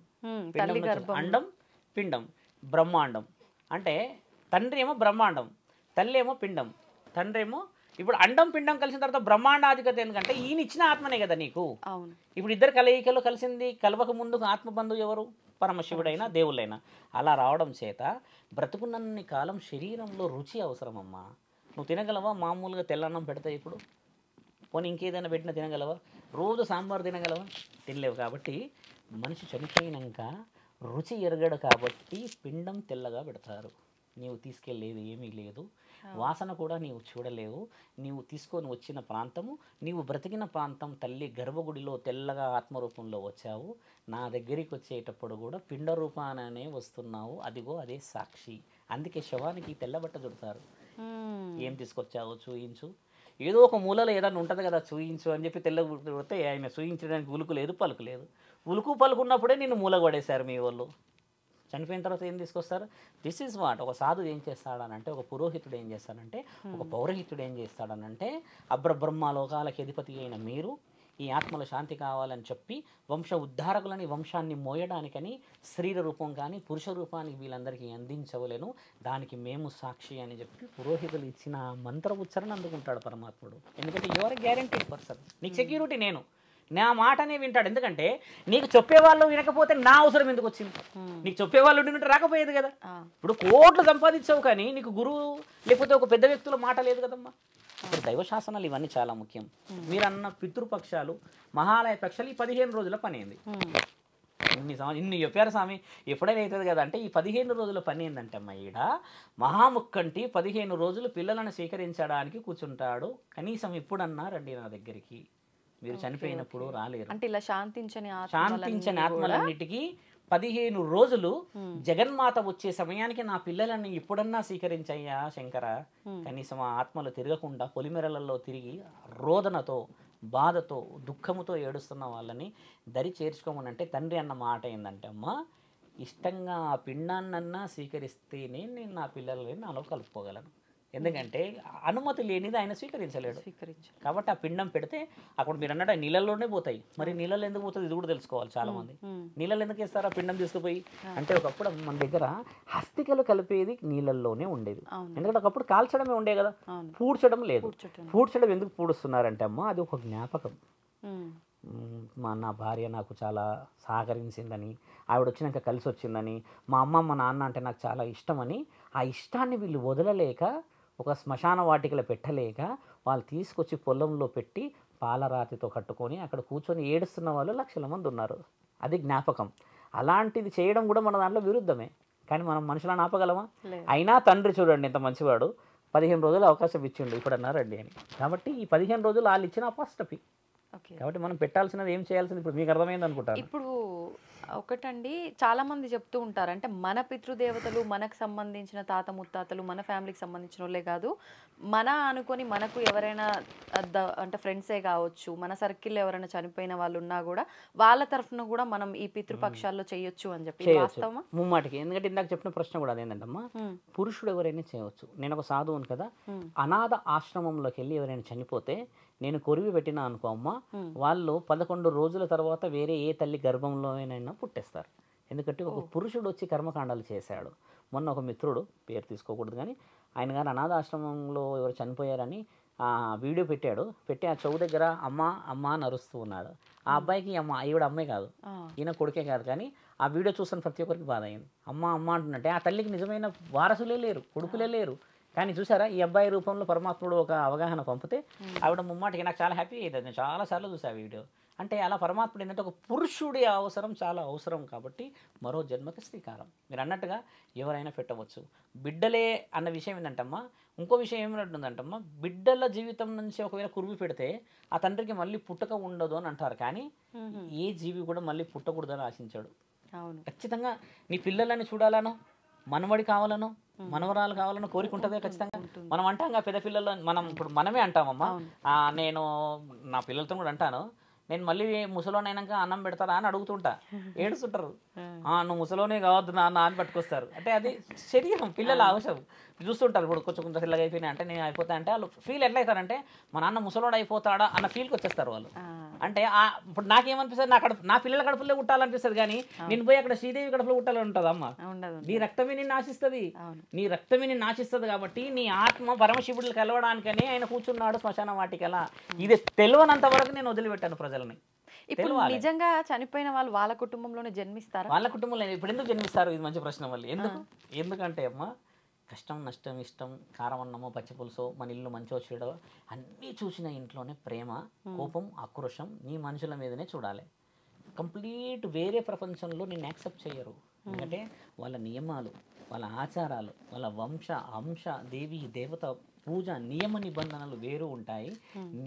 అండం, పిండం, బ్రహ్మాండం. అంటే తండ్రి ఏమో బ్రహ్మాండం, తల్లి ఏమో పిండం. తండ్రి ఏమో ఇప్పుడు అండం పిండం కలిసిన తర్వాత బ్రహ్మాండాధికత ఎందుకంటే ఈయన ఇచ్చిన ఆత్మనే కదా నీకు. ఇప్పుడు ఇద్దరు కలయికలో కలిసింది. కలవక ముందుకు ఆత్మబంధువు ఎవరు? పరమశివుడైనా దేవుళ్ళైనా. అలా రావడం చేత బ్రతుకున్నన్ని కాలం శరీరంలో రుచి అవసరమమ్మా. నువ్వు తినగలవా? మామూలుగా తెల్లన్నం పెడతాయి ఇప్పుడు, పోనీ ఇంకేదైనా పెట్టినా తినగలవా? రోజు సాంబార్ తినగలవా? తినలేవు. కాబట్టి మనిషి చనిపోయినాక రుచి ఎరగడు కాబట్టి పిండం తెల్లగా పెడతారు. నీవు తీసుకెళ్ళేది ఏమీ లేదు, వాసన కూడా నీవు చూడలేవు. నీవు తీసుకొని వచ్చిన ప్రాంతము, నీవు బ్రతికిన ప్రాంతం తల్లి గర్భగుడిలో తెల్లగా ఆత్మరూపంలో వచ్చావు. నా దగ్గరికి వచ్చేటప్పుడు కూడా పిండ రూపాననే వస్తున్నావు. అదిగో అదే సాక్షి. అందుకే శవానికి తెల్లబట్ట చుడతారు. ఏం తీసుకొచ్చావో చూయించు. ఏదో ఒక మూలలో ఏదైనా ఉంటుంది కదా, చూయించు అని చెప్పి తెల్లబడితే ఆయన చూయించడానికి ఉలుకు లేదు, పలుకు లేదు. ఉలుకు పలుకున్నప్పుడే నిన్ను మూలగొడేశారు మీ వాళ్ళు. చనిపోయిన తర్వాత ఏం తీసుకొస్తారు? This is what. ఒక సాధువు ఏం చేస్తాడనంటే, ఒక పురోహితుడు ఏం చేస్తాడంటే, ఒక పౌరోహితుడు ఏం చేస్తాడనంటే, అబ్రబ్రహ్మలోకాలకి అధిపతి అయిన మీరు ఈ ఆత్మల శాంతి కావాలని చెప్పి వంశ ఉద్ధారకులని, వంశాన్ని మోయడానికని శరీర రూపం కానీ పురుష రూపానికి వీళ్ళందరికీ అందించవలేను, దానికి మేము సాక్షి అని చెప్పి పురోహితులు ఇచ్చిన మంత్ర ఉచ్చారణ అందుకుంటాడు పరమాత్ముడు. ఎందుకంటే యువర్ గ్యారంటీడ్ పర్సన్, నీకు సెక్యూరిటీ నేను, నా మాటనే వింటాడు. ఎందుకంటే నీకు చెప్పేవాళ్ళు వినకపోతే నా అవసరం ఎందుకు వచ్చింది? నీకు చెప్పేవాళ్ళు ఉండి రాకపోయేది కదా. ఇప్పుడు కోట్లు సంపాదించావు కానీ నీకు గురువు లేకపోతే ఒక పెద్ద వ్యక్తుల మాట లేదు కదమ్మా. ఇప్పుడు దైవశాసనాలు ఇవన్నీ చాలా ముఖ్యం. మీరు అన్న పితృపక్షాలు, మహాలయ పక్షాలు ఈ 15 రోజుల పని అయింది. ఇన్ని చెప్పారు స్వామి, ఎప్పుడైనా అవుతుంది కదా అంటే, ఈ 15 రోజుల పని ఏంటంటే అమ్మ, ఈడ మహాముక్కంటి 15 రోజులు పిల్లలను స్వీకరించడానికి కూర్చుంటాడు. కనీసం ఎప్పుడన్నా రండి నా దగ్గరికి, మీరు చనిపోయినప్పుడు రాలేరు. అంటే ఇలా శాంతించని ఆత్మలన్నిటికీ 15 రోజులు జగన్మాత వచ్చే సమయానికి నా పిల్లలని ఎప్పుడన్నా స్వీకరించయ్యా శంకర. కనీసం ఆ ఆత్మలు తిరగకుండా పొలిమెరలలో తిరిగి రోదనతో, బాధతో, దుఃఖముతో ఏడుస్తున్న వాళ్ళని దరి చేర్చుకోమనంటే తండ్రి అన్న మాట ఏంటంటే, అమ్మ ఇష్టంగా ఆ పిండాన్నన్నా స్వీకరిస్తేనే నేను నా పిల్లలని నాలో కలుపుకోగలను. ఎందుకంటే అనుమతి లేనిది ఆయన స్వీకరించలేడు. కాబట్టి ఆ పిండం పెడితే అక్కడ మీరు అన్నట్టు నీళ్ళల్లోనే పోతాయి. మరి నీళ్ళలో ఎందుకు పోతుంది ఇది కూడా తెలుసుకోవాలి చాలా మంది. నీళ్ళలో ఎందుకు వేస్తారు ఆ పిండం తీసుకుపోయి అంటే, ఒకప్పుడు మన దగ్గర హస్తికలు కలిపేది నీళ్ళల్లోనే ఉండేది. ఎందుకంటే ఒకప్పుడు కాల్చడమే ఉండే కదా, పూడ్చడం లేదు. పూడ్చడం ఎందుకు పూడుస్తున్నారంటే అమ్మ, అది ఒక జ్ఞాపకం. నా భార్య నాకు చాలా సహకరించిందని, ఆవిడ వచ్చినాక కలిసి వచ్చిందని, మా అమ్మ మా నాన్న అంటే నాకు చాలా ఇష్టమని, ఆ ఇష్టాన్ని వీళ్ళు వదలలేక, ఒక శ్మశాన వాటికలో పెట్టలేక, వాళ్ళు తీసుకొచ్చి పొలంలో పెట్టి పాలరాతితో కట్టుకొని అక్కడ కూర్చొని ఏడుస్తున్న వాళ్ళు లక్షల మంది ఉన్నారు. అది జ్ఞాపకం. అలాంటిది చేయడం కూడా మన దాంట్లో విరుద్ధమే. కానీ మనం మనుషులను ఆపగలమా? అయినా తండ్రి చూడండి ఎంత మంచివాడు, 15 రోజులు అవకాశం ఇచ్చిండు ఇప్పుడు అన్నారండి అని. కాబట్టి ఈ 15 రోజులు వాళ్ళు ఇచ్చిన అపాస్టపి. కాబట్టి మనం పెట్టాల్సినది ఏం చేయాల్సింది ఇప్పుడు మీకు అర్థమైంది అనుకుంటాను. ఇప్పుడు ఒకటండి, చాలా మంది చెప్తూ ఉంటారు, అంటే మన పితృదేవతలు, మనకు సంబంధించిన తాత ముత్తాతలు, మన ఫ్యామిలీకి సంబంధించిన వాళ్ళే కాదు, మన అనుకొని మనకు ఎవరైనా అంటే ఫ్రెండ్సే కావచ్చు, మన సర్కిల్లో ఎవరైనా చనిపోయిన వాళ్ళు ఉన్నా కూడా వాళ్ళ తరఫున కూడా మనం ఈ పితృపక్షాల్లో చేయొచ్చు అని చెప్పి వాస్తవమా? ముమ్మాటికి. ఎందుకంటే ఇందాక చెప్పిన ప్రశ్న కూడా అదేంటమ్మా, పురుషుడు ఎవరైనా చేయవచ్చు. నేను ఒక సాధువును కదా, అనాథ ఆశ్రమంలోకి వెళ్ళి ఎవరైనా చనిపోతే నేను కొరివి పెట్టినా అనుకో అమ్మ, వాళ్ళు 11 రోజుల తర్వాత వేరే ఏ తల్లి గర్భంలోనైనా పుట్టేస్తారు. ఎందుకంటే ఒక పురుషుడు వచ్చి కర్మకాండాలు చేశాడు. మొన్న ఒక మిత్రుడు, పేరు తీసుకోకూడదు కానీ, ఆయన గారు అనాథాశ్రమంలో ఎవరు చనిపోయారని వీడియో పెట్టాడు. పెట్టి ఆ చెవు దగ్గర అమ్మ అమ్మ అని అరుస్తూ ఉన్నాడు. ఆ అబ్బాయికి ఈవిడ అమ్మాయి కాదు, ఈయన కొడుకే కాదు, కానీ ఆ వీడియో చూస్తున్న ప్రతి ఒక్కరికి బాధ అయింది. అమ్మ అమ్మ అంటున్నట్టే ఆ తల్లికి నిజమైన వారసులే లేరు, కొడుకులే లేరు. కానీ చూసారా ఈ అబ్బాయి రూపంలో పరమాత్ముడు ఒక అవగాహన పంపితే ఆవిడ ముమ్మాటికి నాకు చాలా హ్యాపీ అవుతుంది. నేను చాలాసార్లు చూసా వీడియో. అంటే అలా పరమాత్ముడు ఏంటంటే ఒక పురుషుడి అవసరం చాలా అవసరం కాబట్టి మరో జన్మకి శ్రీకారం. మీరు అన్నట్టుగా ఎవరైనా పెట్టవచ్చు. బిడ్డలే అన్న విషయం ఏంటంటమ్మా, ఇంకో విషయం ఏమిటంటుందంటమ్మా, బిడ్డల జీవితం నుంచి ఒకవేళ కురివి పెడితే ఆ తండ్రికి మళ్ళీ పుట్టక ఉండదు అని అంటారు. కానీ ఏ జీవి కూడా మళ్ళీ పుట్టకూడదని ఆశించాడు. ఖచ్చితంగా నీ పిల్లలని చూడాలను, మనవడి కావాలను, మనవరాలు కావాలని కోరిక ఉంటుంది ఖచ్చితంగా. మనం అంటాం పెద్ద పిల్లలు, మనం ఇప్పుడు మనమే అంటామమ్మా. నేను నా పిల్లలతో కూడా అంటాను, నేను మళ్ళీ ముసలోనైనాక అన్నం పెడతారా అని అడుగుతుంటా. ఏడుస్తుంటారు, నువ్వు ముసలోనే కావద్దు నాన్న అని పట్టుకొస్తారు. అంటే అది శరీరం, పిల్లల అవసరం చూస్తుంటారు. ఇప్పుడు కొంచెం తెల్లగా అయిపోయినాయి అంటే నేను అయిపోతా అంటే వాళ్ళు ఫీల్ ఎట్లా అవుతారంటే మా నాన్న ముసలోడు అయిపోతాడా అన్న ఫీల్కి వచ్చేస్తారు వాళ్ళు. అంటే ఇప్పుడు నాకేమనిపిస్తుంది, నా పిల్లల కడుపులో కుట్టాలనిపిస్తుంది, కానీ నేను పోయి అక్కడ శ్రీదేవి కడుపులో కుట్టాలని ఉంటుంది. అమ్మ నీ రక్తమే నిన్ను ఆశిస్తుంది, నీ రక్తమే నిన్ను ఆశిస్తుంది. కాబట్టి నీ ఆత్మ పరమశివుడిని కలవడానికని ఆయన కూర్చున్నాడు శ్మశాన వాటికలా. ఇది తెలియనంత వరకు నేను వదిలిపెట్టాను ప్రజల్ని. ఇప్పుడు నిజంగా చనిపోయిన వాళ్ళు వాళ్ళ కుటుంబంలోనే జన్మిస్తారు. వాళ్ళ కుటుంబంలో ఇప్పుడు ఎందుకు జన్మిస్తారు? ఇది మంచి ప్రశ్న. మళ్ళీ ఎందుకంటే అమ్మ కష్టం నష్టం ఇష్టం కారం అన్నమో పచ్చి పులుసో మన ఇల్లు మంచో చెడో అన్నీ చూసిన ఇంట్లోనే ప్రేమ, కోపం, ఆక్రోషం నీ మనుషుల మీదనే చూడాలి. కంప్లీట్ వేరే ప్రపంచంలో నిన్ను యాక్సెప్ట్ చేయరు. ఎందుకంటే వాళ్ళ నియమాలు, వాళ్ళ ఆచారాలు, వాళ్ళ వంశ అంశ దేవి దేవత పూజ నియమ నిబంధనలు వేరు ఉంటాయి.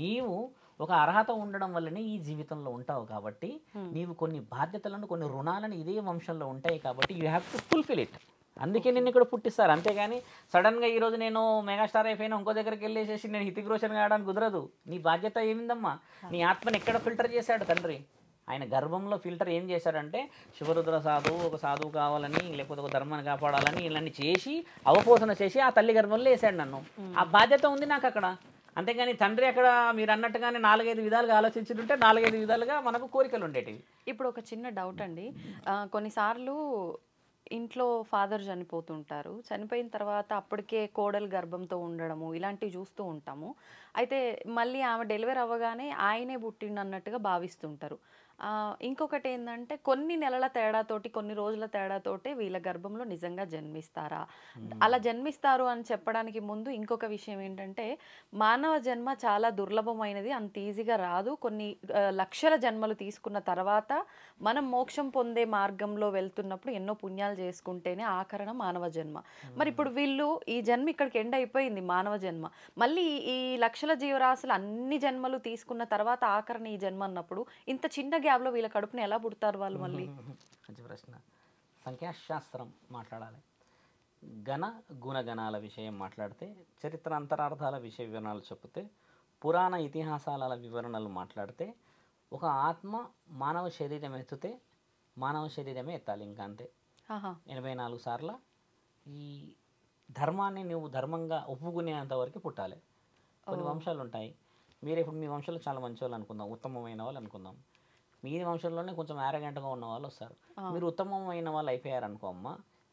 నీవు ఒక అర్హత ఉండడం వల్లనే ఈ జీవితంలో ఉంటావు. కాబట్టి నీవు కొన్ని బాధ్యతలను, కొన్ని రుణాలను ఇదే వంశంలో ఉంటాయి. కాబట్టి you have to fulfil it. అందుకే నిన్ను ఇక్కడ పుట్టిస్తారు. అంతేగాని సడన్గా ఈరోజు నేను మెగాస్టార్ అయిపోయినా ఇంకో దగ్గరికి వెళ్ళేసేసి నేను హితిక్ రోషన్ కావడానికి కుదరదు. నీ బాధ్యత ఏమిందమ్మా? నీ ఆత్మని ఎక్కడ ఫిల్టర్ చేశాడు తండ్రి? ఆయన గర్భంలో ఫిల్టర్ ఏం చేశాడంటే శివరుద్ర సాధువు, ఒక సాధువు కావాలని, లేకపోతే ఒక ధర్మాన్ని కాపాడాలని ఇలాంటి చేసి అవపోసన చేసి ఆ తల్లి గర్భంలో వేసాడు నన్ను. ఆ బాధ్యత ఉంది నాకు అక్కడ. అంతేగాని తండ్రి అక్కడ మీరు అన్నట్టుగానే 4-5 విధాలుగా ఆలోచించుంటే 4-5 విధాలుగా మనకు కోరికలు ఉండేటివి. ఇప్పుడు ఒక చిన్న డౌట్ అండి, కొన్నిసార్లు ఇంట్లో ఫాదర్ చనిపోతుంటారు, చనిపోయిన తర్వాత అప్పటికే కోడలు గర్భంతో ఉండడము ఇలాంటివి చూస్తూ ఉంటాము. అయితే మళ్ళీ ఆమె డెలివరీ అవ్వగానే ఆయనే పుట్టిండు అన్నట్టుగా భావిస్తుంటారు. ఇంకొకటి ఏంటంటే కొన్ని నెలల తేడాతోటి, కొన్ని రోజుల తేడాతోటి వీళ్ళ గర్భంలో నిజంగా జన్మిస్తారా? అలా జన్మిస్తారు అని చెప్పడానికి ముందు ఇంకొక విషయం ఏంటంటే మానవ జన్మ చాలా దుర్లభమైనది, అంత ఈజీగా రాదు. కొన్ని లక్షల జన్మలు తీసుకున్న తర్వాత మనం మోక్షం పొందే మార్గంలో వెళ్తున్నప్పుడు ఎన్నో పుణ్యాలు చేసుకుంటేనే ఆఖరణ మానవ జన్మ. మరి ఇప్పుడు వీళ్ళు ఈ జన్మ ఇక్కడికి ఎండ్ అయిపోయింది మానవ జన్మ, మళ్ళీ ఈ లక్షల జీవరాశులు అన్ని జన్మలు తీసుకున్న తర్వాత ఆఖరణ ఈ జన్మ అన్నప్పుడు ఇంత చిన్న గ్యాప్లో వీళ్ళ కడుపుని ఎలా పుడతారు వాళ్ళు? మళ్ళీ మంచి ప్రశ్న. సంఖ్యాశాస్త్రం మాట్లాడాలి, గణ గుణగణాల విషయం మాట్లాడితే, చరిత్ర అంతరార్థాల విషయ వివరణలు చెప్తే, పురాణ ఇతిహాసాల వివరణలు మాట్లాడితే, ఒక ఆత్మ మానవ శరీరం ఎత్తితే మానవ శరీరమే ఎత్తాలి. ఇంకా అంతే. 84 సార్ల ఈ ధర్మాన్ని నువ్వు ధర్మంగా ఒప్పుకునేంత వరకు పుట్టాలి. కొన్ని వంశాలు ఉంటాయి. మీరు ఇప్పుడు మీ వంశంలో చాలా మంచి వాళ్ళు అనుకుందాం, ఉత్తమమైన వాళ్ళు అనుకుందాం. మీ వంశంలోనే కొంచెం యారగెంట్గా ఉన్న వాళ్ళు వస్తారు. మీరు ఉత్తమమైన వాళ్ళు అయిపోయారు అనుకో అమ్మ,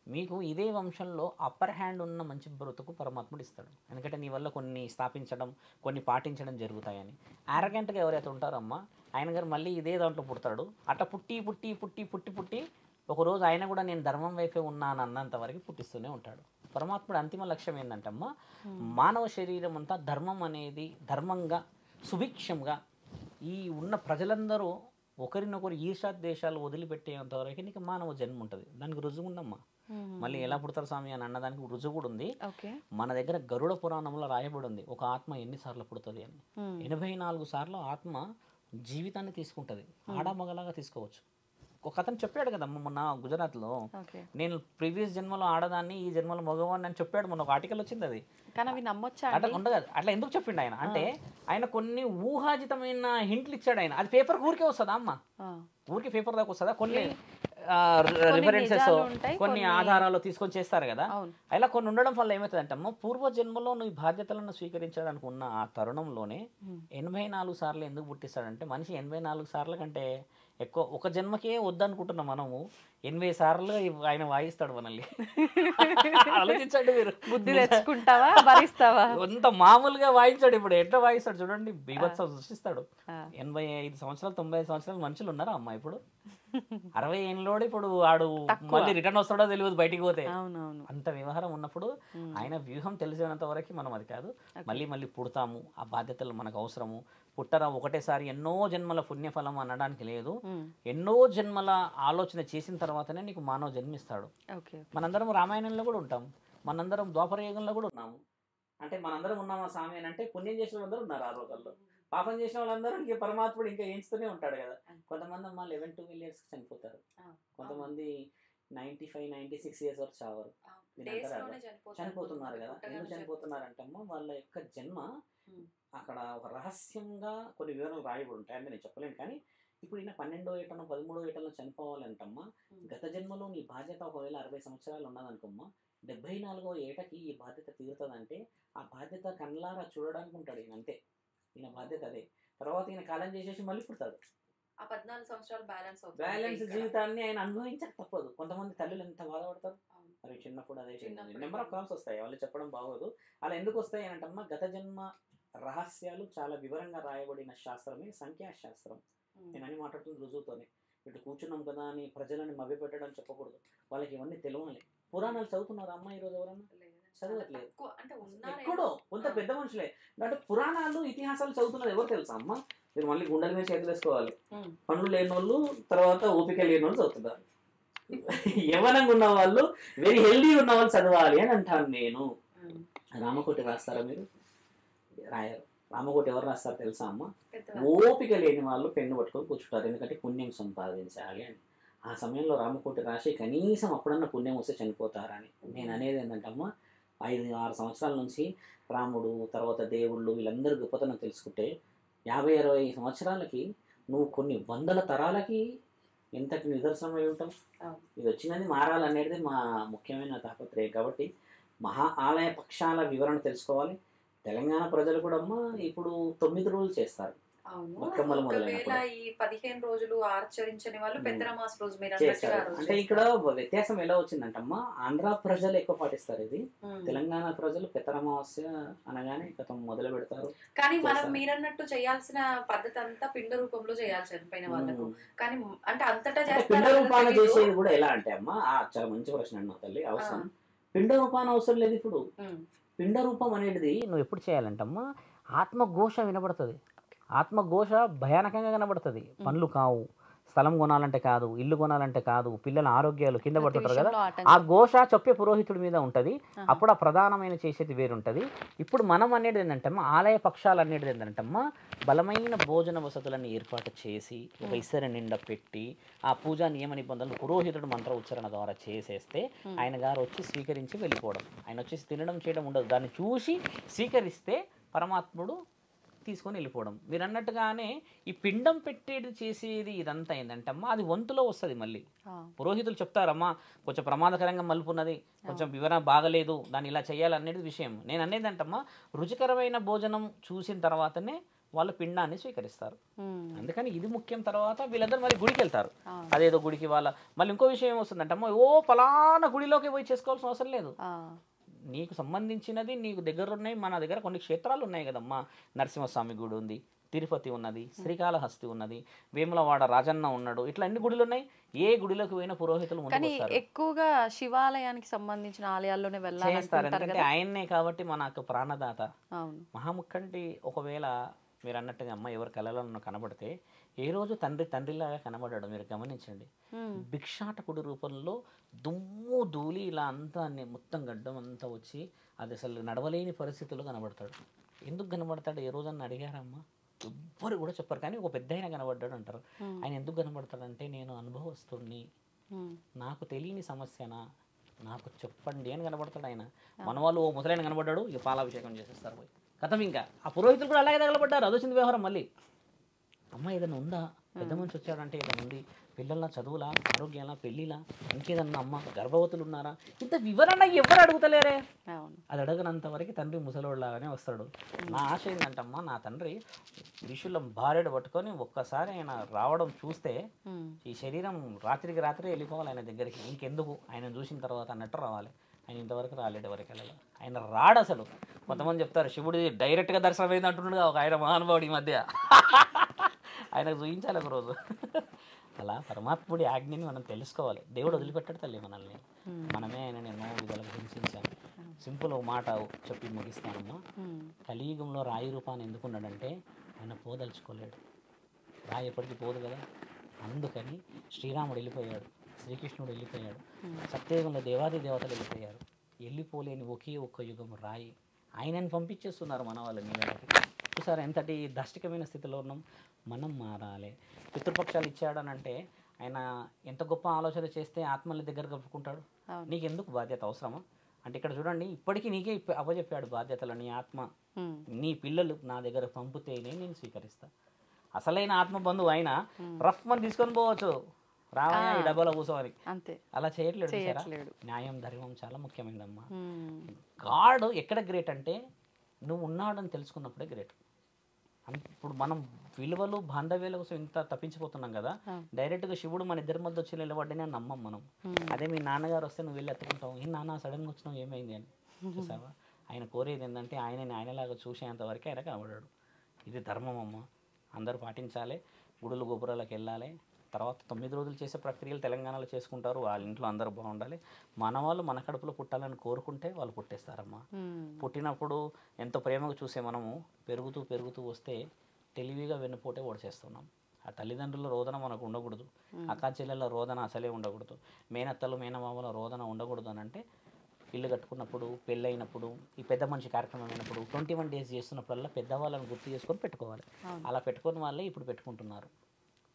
మీకు ఇదే వంశంలో అప్పర్ హ్యాండ్ ఉన్న మంచి బ్రతుకు పరమాత్ముడు ఇస్తాడు. ఎందుకంటే నీ వల్ల కొన్ని స్థాపించడం, కొన్ని పాటించడం జరుగుతాయని. యారగెంట్గా ఎవరైతే ఉంటారమ్మా, ఆయన గారు మళ్ళీ ఇదే దాంట్లో పుడతాడు. అట్లా పుట్టి పుట్టి పుట్టి పుట్టి పుట్టి ఒకరోజు ఆయన కూడా నేను ధర్మం వైపే ఉన్నాను అన్నంత వరకు పుట్టిస్తూనే ఉంటాడు. పరమాత్ముడు అంతిమ లక్ష్యం ఏంటంటమ్మా, మానవ శరీరం అంతా ధర్మం అనేది ధర్మంగా సుభిక్షంగా ఈ ఉన్న ప్రజలందరూ ఒకరినొకరు ఈర్ష్యాద్వేషాలు వదిలిపెట్టేంత వరకు నీకు మానవ జన్మ ఉంటుంది. దానికి రుజువు ఉందమ్మా. మళ్ళీ ఎలా పుడతారు స్వామి అని అన్నదానికి రుజువు కూడా ఉంది. మన దగ్గర గరుడ పురాణంలో రాయబడి ఉంది ఒక ఆత్మ ఎన్నిసార్లు పుడుతుంది అని. 84 సార్లు ఆత్మ జీవితాన్ని తీసుకుంటుంది. ఆడమగలాగా తీసుకోవచ్చు. ఒక అతను చెప్పాడు కదమ్మ మొన్న గుజరాత్లో, నేను ప్రీవియస్ జన్మలో ఆడదాన్ని ఈ జన్మలో మగవాడిని అని చెప్పాడు. మొన్న ఒక ఆర్టికల్ వచ్చింది. అది అట్లా ఉండదు. అట్లా ఎందుకు చెప్పిండు ఆయన అంటే, ఆయన కొన్ని ఊహాజితమైన హింట్లు ఇచ్చాడు ఆయన. అది పేపర్ ఊరికే వస్తుందా అమ్మ? ఊరికి పేపర్ దాకా వస్తుందా? కొన్ని రిఫరెన్సెస్, కొన్ని ఆధారాలు తీసుకొని చేస్తారు కదా. అలా కొన్ని ఉండడం వల్ల ఏమవుతుందంటే అమ్మ, పూర్వజన్మలో నువ్వు బాధ్యతలను స్వీకరించడానికి ఉన్న ఆ తరుణంలోనే 84 సార్లు ఎందుకు పుట్టిస్తాడంటే, మనిషి 84 సార్ల కంటే ఎక్కువ ఒక జన్మకే వద్దనుకుంటున్నాం మనము 80 సార్లు ఆయన వాయిస్తాడు మనల్ని. ఆలోచించండి మీరు. బుద్ధి తెచ్చుకుంటావా భరిస్తావా? అంత మామూలుగా వాయించాడు. ఇప్పుడు ఎట్లా వాయిస్తాడు చూడండి, బీభత్సం సృష్టిస్తాడు. 85 సంవత్సరాలు 95 సంవత్సరాల మనుషులు ఉన్నారా అమ్మా ఇప్పుడు? 60 ఏళ్ళలోడు ఇప్పుడు వాడు మళ్ళీ రిటర్న్ వస్తాడో తెలియదు బయటికి పోతే. అంత వ్యవహారం ఉన్నప్పుడు ఆయన వ్యూహం తెలిసినంత వరకు మనం అది కాదు, మళ్ళీ మళ్ళీ పుడతాము, ఆ బాధ్యతలు మనకు అవసరము. పుట్టరా ఒకటేసారి ఎన్నో జన్మల పుణ్యఫలం అనడానికి లేదు. ఎన్నో జన్మల ఆలోచన చేసిన తర్వాతనే నీకు మానవ జన్మిస్తాడు. మనందరం రామాయణంలో కూడా ఉంటాం, మనందరం ద్వాపరయుగంలో కూడా ఉన్నాము. అంటే మనందరం ఉన్నామా స్వామి అని అంటే పుణ్యం చేసిన వాళ్ళందరూ ఉన్నారు ఆ రోజుల్లో. పాపం చేసిన వాళ్ళందరూ ఇంకా పరమాత్ముడు ఇంకా ఎంచుతూనే ఉంటాడు కదా. కొంతమంది అమ్మ 11-12 years చనిపోతారు, కొంతమంది 95-96 years వరకు చావరు. చనిపోతున్నారు కదా. ఎందుకు చనిపోతున్నారంటే అమ్మ వాళ్ళ యొక్క జన్మ అక్కడ ఒక రహస్యంగా కొన్ని వివరాలు రాయబడి ఉంటాయి. అంటే నేను చెప్పలేను, కానీ ఇప్పుడు ఈయన 12వ ఏటనో 13వ ఏటలో చనిపోవాలంటమ్మా, గత జన్మలో నీ బాధ్యత ఒకవేళ 60 సంవత్సరాలు ఉన్నదనుకోమ్మా, 74వ ఏటకి ఈ బాధ్యత తీరుతుందంటే ఆ బాధ్యత కళ్ళారా చూడడానికి ఉంటాడు ఈయన, అంతే. ఈయన బాధ్యత అదే. తర్వాత ఈయన కాలం చేసేసి మళ్ళీ పుడతాడు. ఆ 14 సంవత్సరాలు బ్యాలెన్స్ జీవితాన్ని ఆయన అనుభవించక తప్పదు. కొంతమంది తల్లులు ఎంత బాధపడతారు మరి చిన్నప్పుడు. అదే నెంబర్ ఆఫ్ కాల్స్ వస్తాయి, వాళ్ళు చెప్పడం బాగోదు. అలా ఎందుకు వస్తాయి అని అంటమ్మా, గత జన్మ రహస్యాలు చాలా వివరంగా రాయబడిన శాస్త్రమే సంఖ్యాశాస్త్రం. నేను అని మాట్లాడుతుంది రుజువుతోనే. ఇటు కూర్చున్నాం కదా అని ప్రజలని మభ్యపెట్టడం చెప్పకూడదు, వాళ్ళకి ఇవన్నీ తెలియాలి. పురాణాలు చదువుతున్నారా అమ్మ ఈరోజు ఎవరన్నా? చదవట్లేదు. ఎక్కడో కొంత పెద్ద మనుషులే అంటే పురాణాలు ఇతిహాసాలు చదువుతున్నారు ఎవరు తెలుసా అమ్మ? మీరు మళ్ళీ గుండెల మీద చేతులు వేసుకోవాలి. పనులు లేని వాళ్ళు, తర్వాత ఓపిక లేని వాళ్ళు చదువుతున్నారు. యవనంగా ఉన్న వాళ్ళు, వెరీ హెల్దీ ఉన్న వాళ్ళు చదవాలి అని అంటాను నేను. రామకోటి రాస్తారా మీరు? రాయరు. రామకోటి ఎవరు రాస్తారు తెలుసా అమ్మ? ఓపిక లేని వాళ్ళు పెన్ను పట్టుకొని కూర్చుంటారు, ఎందుకంటే పుణ్యం సంపాదించాలి అని. ఆ సమయంలో రామకోటి రాసి కనీసం అప్పుడన్నా పుణ్యం వస్తే చనిపోతారని. నేను అనేది ఏంటంటే అమ్మ, 5-6 సంవత్సరాల నుంచి రాముడు, తర్వాత దేవుళ్ళు వీళ్ళందరూ గొప్పతనం తెలుసుకుంటే 50-60 సంవత్సరాలకి నువ్వు కొన్ని వందల తరాలకి ఎంతటి నిదర్శనం అయి ఉంటావు. ఇది వచ్చినది మారాలనేది మా ముఖ్యమైన తాపత్రయం. కాబట్టి మహా ఆలయ పక్షాల వివరణ తెలుసుకోవాలి. తెలంగాణ ప్రజలు కూడా అమ్మ ఇప్పుడు 9 రోజులు చేస్తారు. ఈ 15 రోజులు ఆచరించని వాళ్ళు పెద్దరమాస రోజు అంటే ఇక్కడ వ్యత్యాసం ఎలా వచ్చిందంటమ్మా, ఆంధ్ర ప్రజలు ఎక్కువ పాటిస్తారు ఇది, తెలంగాణ ప్రజలు పెద్దరమావాస్య అనగానే గతం మొదలు పెడతారు. కానీ మనం మీరన్నట్టు చేయాల్సిన పద్ధతి అంతా పిండ రూపంలో చేయాలి చనిపోయిన వాళ్ళకు. కానీ అంటే అంతటా పిండ రూపాన చేసేది కూడా ఎలా అంటే అమ్మా, చాలా మంచి ప్రశ్న అన్న తల్లి. అవసరం పిండ రూపాన అవసరం లేదు. ఇప్పుడు పిండ రూపం అనేది నువ్వు ఎప్పుడు చేయాలంటమ్మా, ఆత్మఘోష వినబడుతుంది. ఆత్మఘోష భయానకంగా కనబడుతుంది. పనులు కావు, స్థలం కొనాలంటే కాదు, ఇల్లు కొనాలంటే కాదు, పిల్లల ఆరోగ్యాలు కింద పడుతుంటారు కదా, ఆ ఘోష చెప్పే పురోహితుడి మీద ఉంటుంది. అప్పుడు ఆ ప్రధానమైన చేసేది వేరుంటుంది. ఇప్పుడు మనం అనేది ఏంటంటమ్మా, ఆలయ పక్షాలు అనేది ఏంటంటమ్మా, బలమైన భోజన వసతులను ఏర్పాటు చేసి ఒక ఇసరి నిండా పెట్టి ఆ పూజా నియమ నిబంధనలు పురోహితుడు మంత్ర ఉచ్చారణ ద్వారా చేసేస్తే ఆయన గారు వచ్చి స్వీకరించి వెళ్ళిపోవడం. ఆయన వచ్చేసి తినడం చేయడం ఉండదు, దాన్ని చూసి స్వీకరిస్తే పరమాత్ముడు తీసుకొని వెళ్ళిపోవడం. మీరు అన్నట్టుగానే ఈ పిండం పెట్టేది చేసేది ఇదంతా ఏంటంటమ్మా, అది వంతులో వస్తుంది. మళ్ళీ పురోహితులు చెప్తారమ్మా కొంచెం ప్రమాదకరంగా మలుపున్నది, కొంచెం వివరణ బాగలేదు, దాన్ని ఇలా చేయాలనేది విషయం. నేను అనేది అంటమ్మా, రుచికరమైన భోజనం చూసిన తర్వాతనే వాళ్ళు పిండాన్ని స్వీకరిస్తారు. అందుకని ఇది ముఖ్యం. తర్వాత వీళ్ళందరూ మరి గుడికి వెళ్తారు, అదేదో గుడికి మళ్ళీ ఇంకో విషయం ఏమొస్తుందంటమ్మా, ఫలానా గుడిలోకి పోయి చేసుకోవాల్సిన అవసరం లేదు. నీకు సంబంధించినది నీకు దగ్గర ఉన్నాయి. మన దగ్గర కొన్ని క్షేత్రాలు ఉన్నాయి కదమ్మా, నరసింహస్వామి గుడి ఉంది, తిరుపతి ఉన్నది, శ్రీకాళహస్తి ఉన్నది, వేములవాడ రాజన్న ఉన్నాడు, ఇట్లా అన్ని గుడులు ఉన్నాయి. ఏ గుడిలోకి పోయిన పురోహితులు ఎక్కువగా శివాలయానికి సంబంధించిన ఆలయాల్లోనే వెళ్ళాలి. ఎందుకంటే ఆయన్నే కాబట్టి మనకు ప్రాణదాత. మహాముఖంటి ఒకవేళ మీరు అన్నట్టుగా అమ్మ ఎవరి కళలను కనబడితే ఏ రోజు తండ్రిలాగా కనబడ్డాడు మీరు గమనించండి. భిక్షాటకుడి రూపంలో దుమ్ము ధూళి ఇలా అంతా మొత్తం గడ్డం అంతా వచ్చి అది అసలు నడవలేని పరిస్థితుల్లో కనబడతాడు. ఎందుకు కనబడతాడు ఏ రోజన్నా అడిగారమ్మా? ఎవ్వరు కూడా చెప్పారు. కానీ ఒక పెద్ద ఆయన కనబడ్డాడు అంటారు. ఆయన ఎందుకు కనబడతాడంటే, నేను అనుభవస్తుడిని, నాకు తెలియని సమస్యనా, నాకు చెప్పండి అని కనబడతాడు ఆయన. మన వాళ్ళు ఓ ముసలైన కనబడ్డాడు, ఇక పాలాభిషేకం చేసేస్తారు పోయి కథం. ఇంకా ఆ పురోహితులు కూడా అలాగే తగలబడ్డారు. అదొచ్చింది వ్యవహారం. మళ్ళీ అమ్మ ఏదైనా ఉందా, పెద్ద మనిషి వచ్చాడంటే ఏదైనా ఉంది, పిల్లల చదువులా, ఆరోగ్యాలా, పెళ్ళిలా, ఇంకేదన్నా అమ్మ గర్భవతులు ఉన్నారా, ఇంత వివరణ ఎవరు అడుగుతలేరే. అది అడగనంత వరకు తండ్రి ముసలోళ్ళలాగానే వస్తాడు. నా ఆశ ఏంటంటమ్మా, నా తండ్రి ఋషుల భార్యడు పట్టుకొని ఒక్కసారి ఆయన రావడం చూస్తే ఈ శరీరం రాత్రికి రాత్రి వెళ్ళిపోవాలి ఆయన దగ్గరికి, ఇంకెందుకు ఆయన చూసిన తర్వాత అన్నట్టు రావాలి. ఆయన ఇంతవరకు రాలేడు, ఎవరికి వెళ్ళాలి, ఆయన రాడు అసలు. కొంతమంది చెప్తారు శివుడి డైరెక్ట్గా దర్శనం అయింది అంటున్నాడు ఒక ఆయన మహానుభావుడు ఈ మధ్య. ఆయనకు చూపించాలి ఒక రోజు. అలా పరమాత్ముడి ఆజ్ఞని మనం తెలుసుకోవాలి. దేవుడు వదిలిపెట్టాడు తల్లి మనల్ని, మనమే ఆయన ఎన్నో విధాలుగా హింసించాము. సింపుల్ ఒక మాట చెప్పి ముగిస్తానమ్మా. కలియుగంలో రాయి రూపాన్ని ఎందుకున్నాడంటే ఆయన పోదలుచుకోలేడు, రాయి ఎప్పటికీ పోదు కదా. అందుకని శ్రీరాముడు వెళ్ళిపోయాడు, శ్రీకృష్ణుడు వెళ్ళిపోయాడు, సత్యయుగంలో దేవాది దేవతలు వెళ్ళిపోయారు. వెళ్ళిపోలేని ఒకే ఒక్క యుగం రాయి. ఆయనని పంపించేస్తున్నారు మన వాళ్ళు నీళ్ళకి. చూసారా ఎంతటి దాష్టికమైన స్థితిలో ఉన్నాం. మనం మారాలి. పితృపక్షాలు ఇచ్చాడనంటే ఆయన ఎంత గొప్ప ఆలోచన చేస్తే ఆత్మల దగ్గర కలుపుకుంటాడు. నీకెందుకు బాధ్యత అవసరమా అంటే ఇక్కడ చూడండి, ఇప్పటికీ నీకే అప్పచెప్పాడు బాధ్యతలు. నీ ఆత్మ, నీ పిల్లలు నా దగ్గర పంపితేనే నేను స్వీకరిస్తా. అసలైన ఆత్మ బంధువు అయినా రఫ్ అని తీసుకొని పోవచ్చు, రావయ్యా ఈ డబ్బాలో కూర్చోవాలి, అంతే. అలా చేయట్లేదు. న్యాయం ధర్మం చాలా ముఖ్యమైనదమ్మా. గాడ్ ఎక్కడ గ్రేట్ అంటే నువ్వు ఉన్నాడని తెలుసుకున్నప్పుడే గ్రేట్. ఇప్పుడు మనం విలువలు బాంధవ్యాల కోసం ఇంత తప్పించిపోతున్నాం కదా, డైరెక్ట్గా శివుడు మన ఇద్దరి మధ్య వచ్చి నిలబడ్డానే నమ్మం మనం. అదే మీ నాన్నగారు వస్తే నువ్వు వెళ్ళి ఎత్తుకుంటావు, ఏ నాన్న సడన్గా వచ్చినావు ఏమైంది అని. చూసావా, ఆయన కోరేది ఏంటంటే ఆయనని ఆయనలాగా చూసేంత వరకు ఆయన కనబడాడు. ఇది ధర్మం అమ్మ, అందరూ పాటించాలి. గుడులు గోపురాలకు వెళ్ళాలి. తర్వాత 9 రోజులు చేసే ప్రక్రియలు తెలంగాణలో చేసుకుంటారు. వాళ్ళ ఇంట్లో అందరూ బాగుండాలి. మన వాళ్ళు మన కడుపులో పుట్టాలని కోరుకుంటే వాళ్ళు పుట్టేస్తారమ్మా. పుట్టినప్పుడు ఎంతో ప్రేమగా చూసే మనము పెరుగుతూ పెరుగుతూ వస్తే తెలివిగా వెన్నుపోటే ఓడిచేస్తున్నాం. ఆ తల్లిదండ్రుల రోదన మనకు ఉండకూడదు, అక్కా చెల్లెళ్ళ రోదన అసలే ఉండకూడదు, మేనత్తలు మేనమామల రోదన ఉండకూడదు. అని అంటే ఇల్లు కట్టుకున్నప్పుడు, పెళ్ళైనప్పుడు, ఈ పెద్ద మనిషి కార్యక్రమం అయినప్పుడు 21 days చేస్తున్నప్పుడల్లా పెద్దవాళ్ళని గుర్తు చేసుకొని పెట్టుకోవాలి. అలా పెట్టుకుని వాళ్ళే ఇప్పుడు పెట్టుకుంటున్నారు.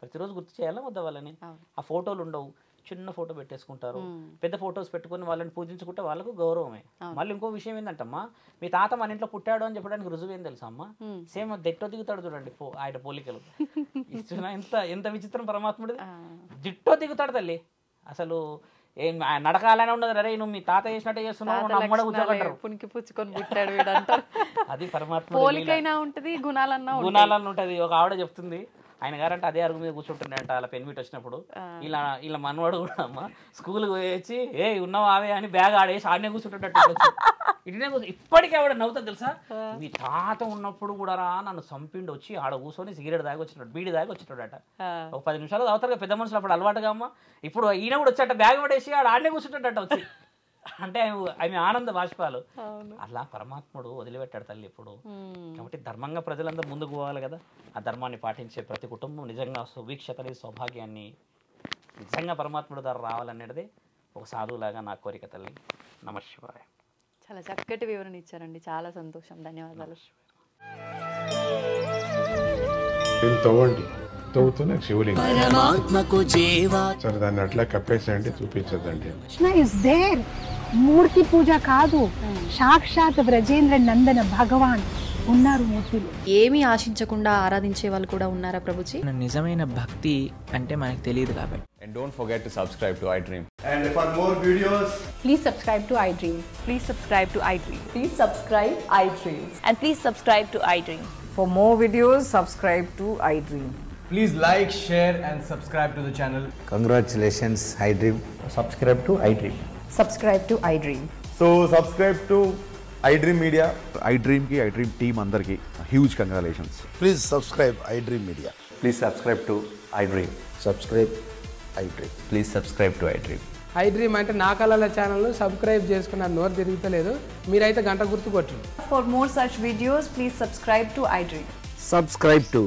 ప్రతిరోజు గుర్తు చేయాలా వద్ద వాళ్ళని. ఆ ఫోటోలు ఉండవు, చిన్న ఫోటో పెట్టేసుకుంటారు. పెద్ద ఫోటోస్ పెట్టుకుని వాళ్ళని పూజించుకుంటే వాళ్ళకు గౌరవమే. మళ్ళీ ఇంకో విషయం ఏంటంటమ్మా, మీ తాత మన ఇంట్లో పుట్టాడు అని చెప్పడానికి రుజువు ఏం తెలుసా అమ్మా, సేమ్ దిట్టో దిగుతాడు చూడండి ఆయన పోలికలు. ఎంత ఎంత విచిత్రం పరమాత్ముడు, దిట్టో దిగుతాడు తల్లి. అసలు ఏం నడకాలనే ఉండదు. అరే నువ్వు మీ తాత చేసినట్టే చేస్తున్నావు, నమ్మడ కూర్చోగంటారు. అది పరమాత్మ గుణాలన్నా ఉంటది. ఒక ఆవిడ చెప్తుంది, ఆయన గారంటే అదే అరుగు మీద కూర్చుంటుండే అలా పెన్మిట్ వచ్చినప్పుడు. ఇలా మనవాడు కూడా అమ్మ స్కూల్కి పోయేసి ఏ ఉన్నావు ఆవే అని బ్యాగ్ ఆడేసి ఆడనే కూర్చుంటుండట. ఇటునే కూర్చో ఇప్పటికీ ఆవిడ నవ్వుతుంది తెలుసా, మీ తాత ఉన్నప్పుడు కూడా రా నన్ను చంపిండి వచ్చి ఆడ కూర్చొని సిగరెట్ దాగి వచ్చినాడు, బీడి దాగి వచ్చినాడట. ఒక 10 నిమిషాలు తాగుతారు పెద్ద మనుషులు అప్పుడు అలవాటుగా అమ్మ. ఇప్పుడు ఈయన కూడా వచ్చాట బ్యాగ్ పడేసి ఆడనే కూర్చుంటాడట వచ్చి. అంటే ఆమె ఆనంద బాష్పాలు. అలా పరమాత్ముడు వదిలిపెట్టాడు తల్లి ఇప్పుడు. కాబట్టి ధర్మంగా ప్రజలందరూ ముందుకు పోవాలి కదా. ఆ ధర్మాన్ని పాటించే ప్రతి కుటుంబం నిజంగా సుభిక్షతని సౌభాగ్యాన్ని నిజంగా పరమాత్ముడు ద్వారా రావాలనేది ఒక సాధువులాగా నా కోరిక తల్లి. నమశివాయ. చాలా చక్కటి వివరణ ఇచ్చారండి, చాలా సంతోషం, ధన్యవాదాలు. తవ్వుతున్న శివలింగం సరే దాన్ని అట్లా కప్పేసేయండి, చూపించదండి. కృష్ణ ఇస్ దేర్, మూర్తి పూజ కాదు, సాక్షాత్ బ్రజేంద్ర నందన భగవాన్ ఉన్నారు మూర్తిలో. ఏమీ ఆశించకుండా ఆరాధించే వాళ్ళు కూడా ఉన్నారా ప్రభుజీ? నిజమైన భక్తి అంటే మనకు తెలియదు కాబట్టి. And don't forget to subscribe to iDream. And for more videos, Please subscribe to iDream. Please subscribe to iDream. Please subscribe iDream. And please subscribe to iDream. For more videos, subscribe to iDream. please like, share and subscribe to the channel. Congratulations iDream. Subscribe to iDream. Subscribe to iDream. So subscribe to iDream Media. iDream ki iDream team andarki huge congratulations. Please subscribe iDream Media. Please subscribe to iDream. Subscribe iDream. Please subscribe to iDream. iDream అంటే నా కళల ఛానల్ను subscribe చేసుకున్న నోరు తిరుగుతలేదు, మీరైతే గంట గుర్తు కొట్టండి. For more such videos, please subscribe to iDream. Subscribe to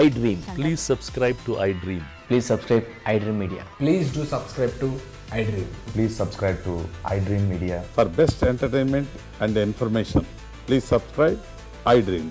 iDream. Please subscribe to iDream. Please subscribe iDream Media. Please do subscribe to iDream. Please subscribe to iDream Media. For best entertainment and information, please subscribe iDream.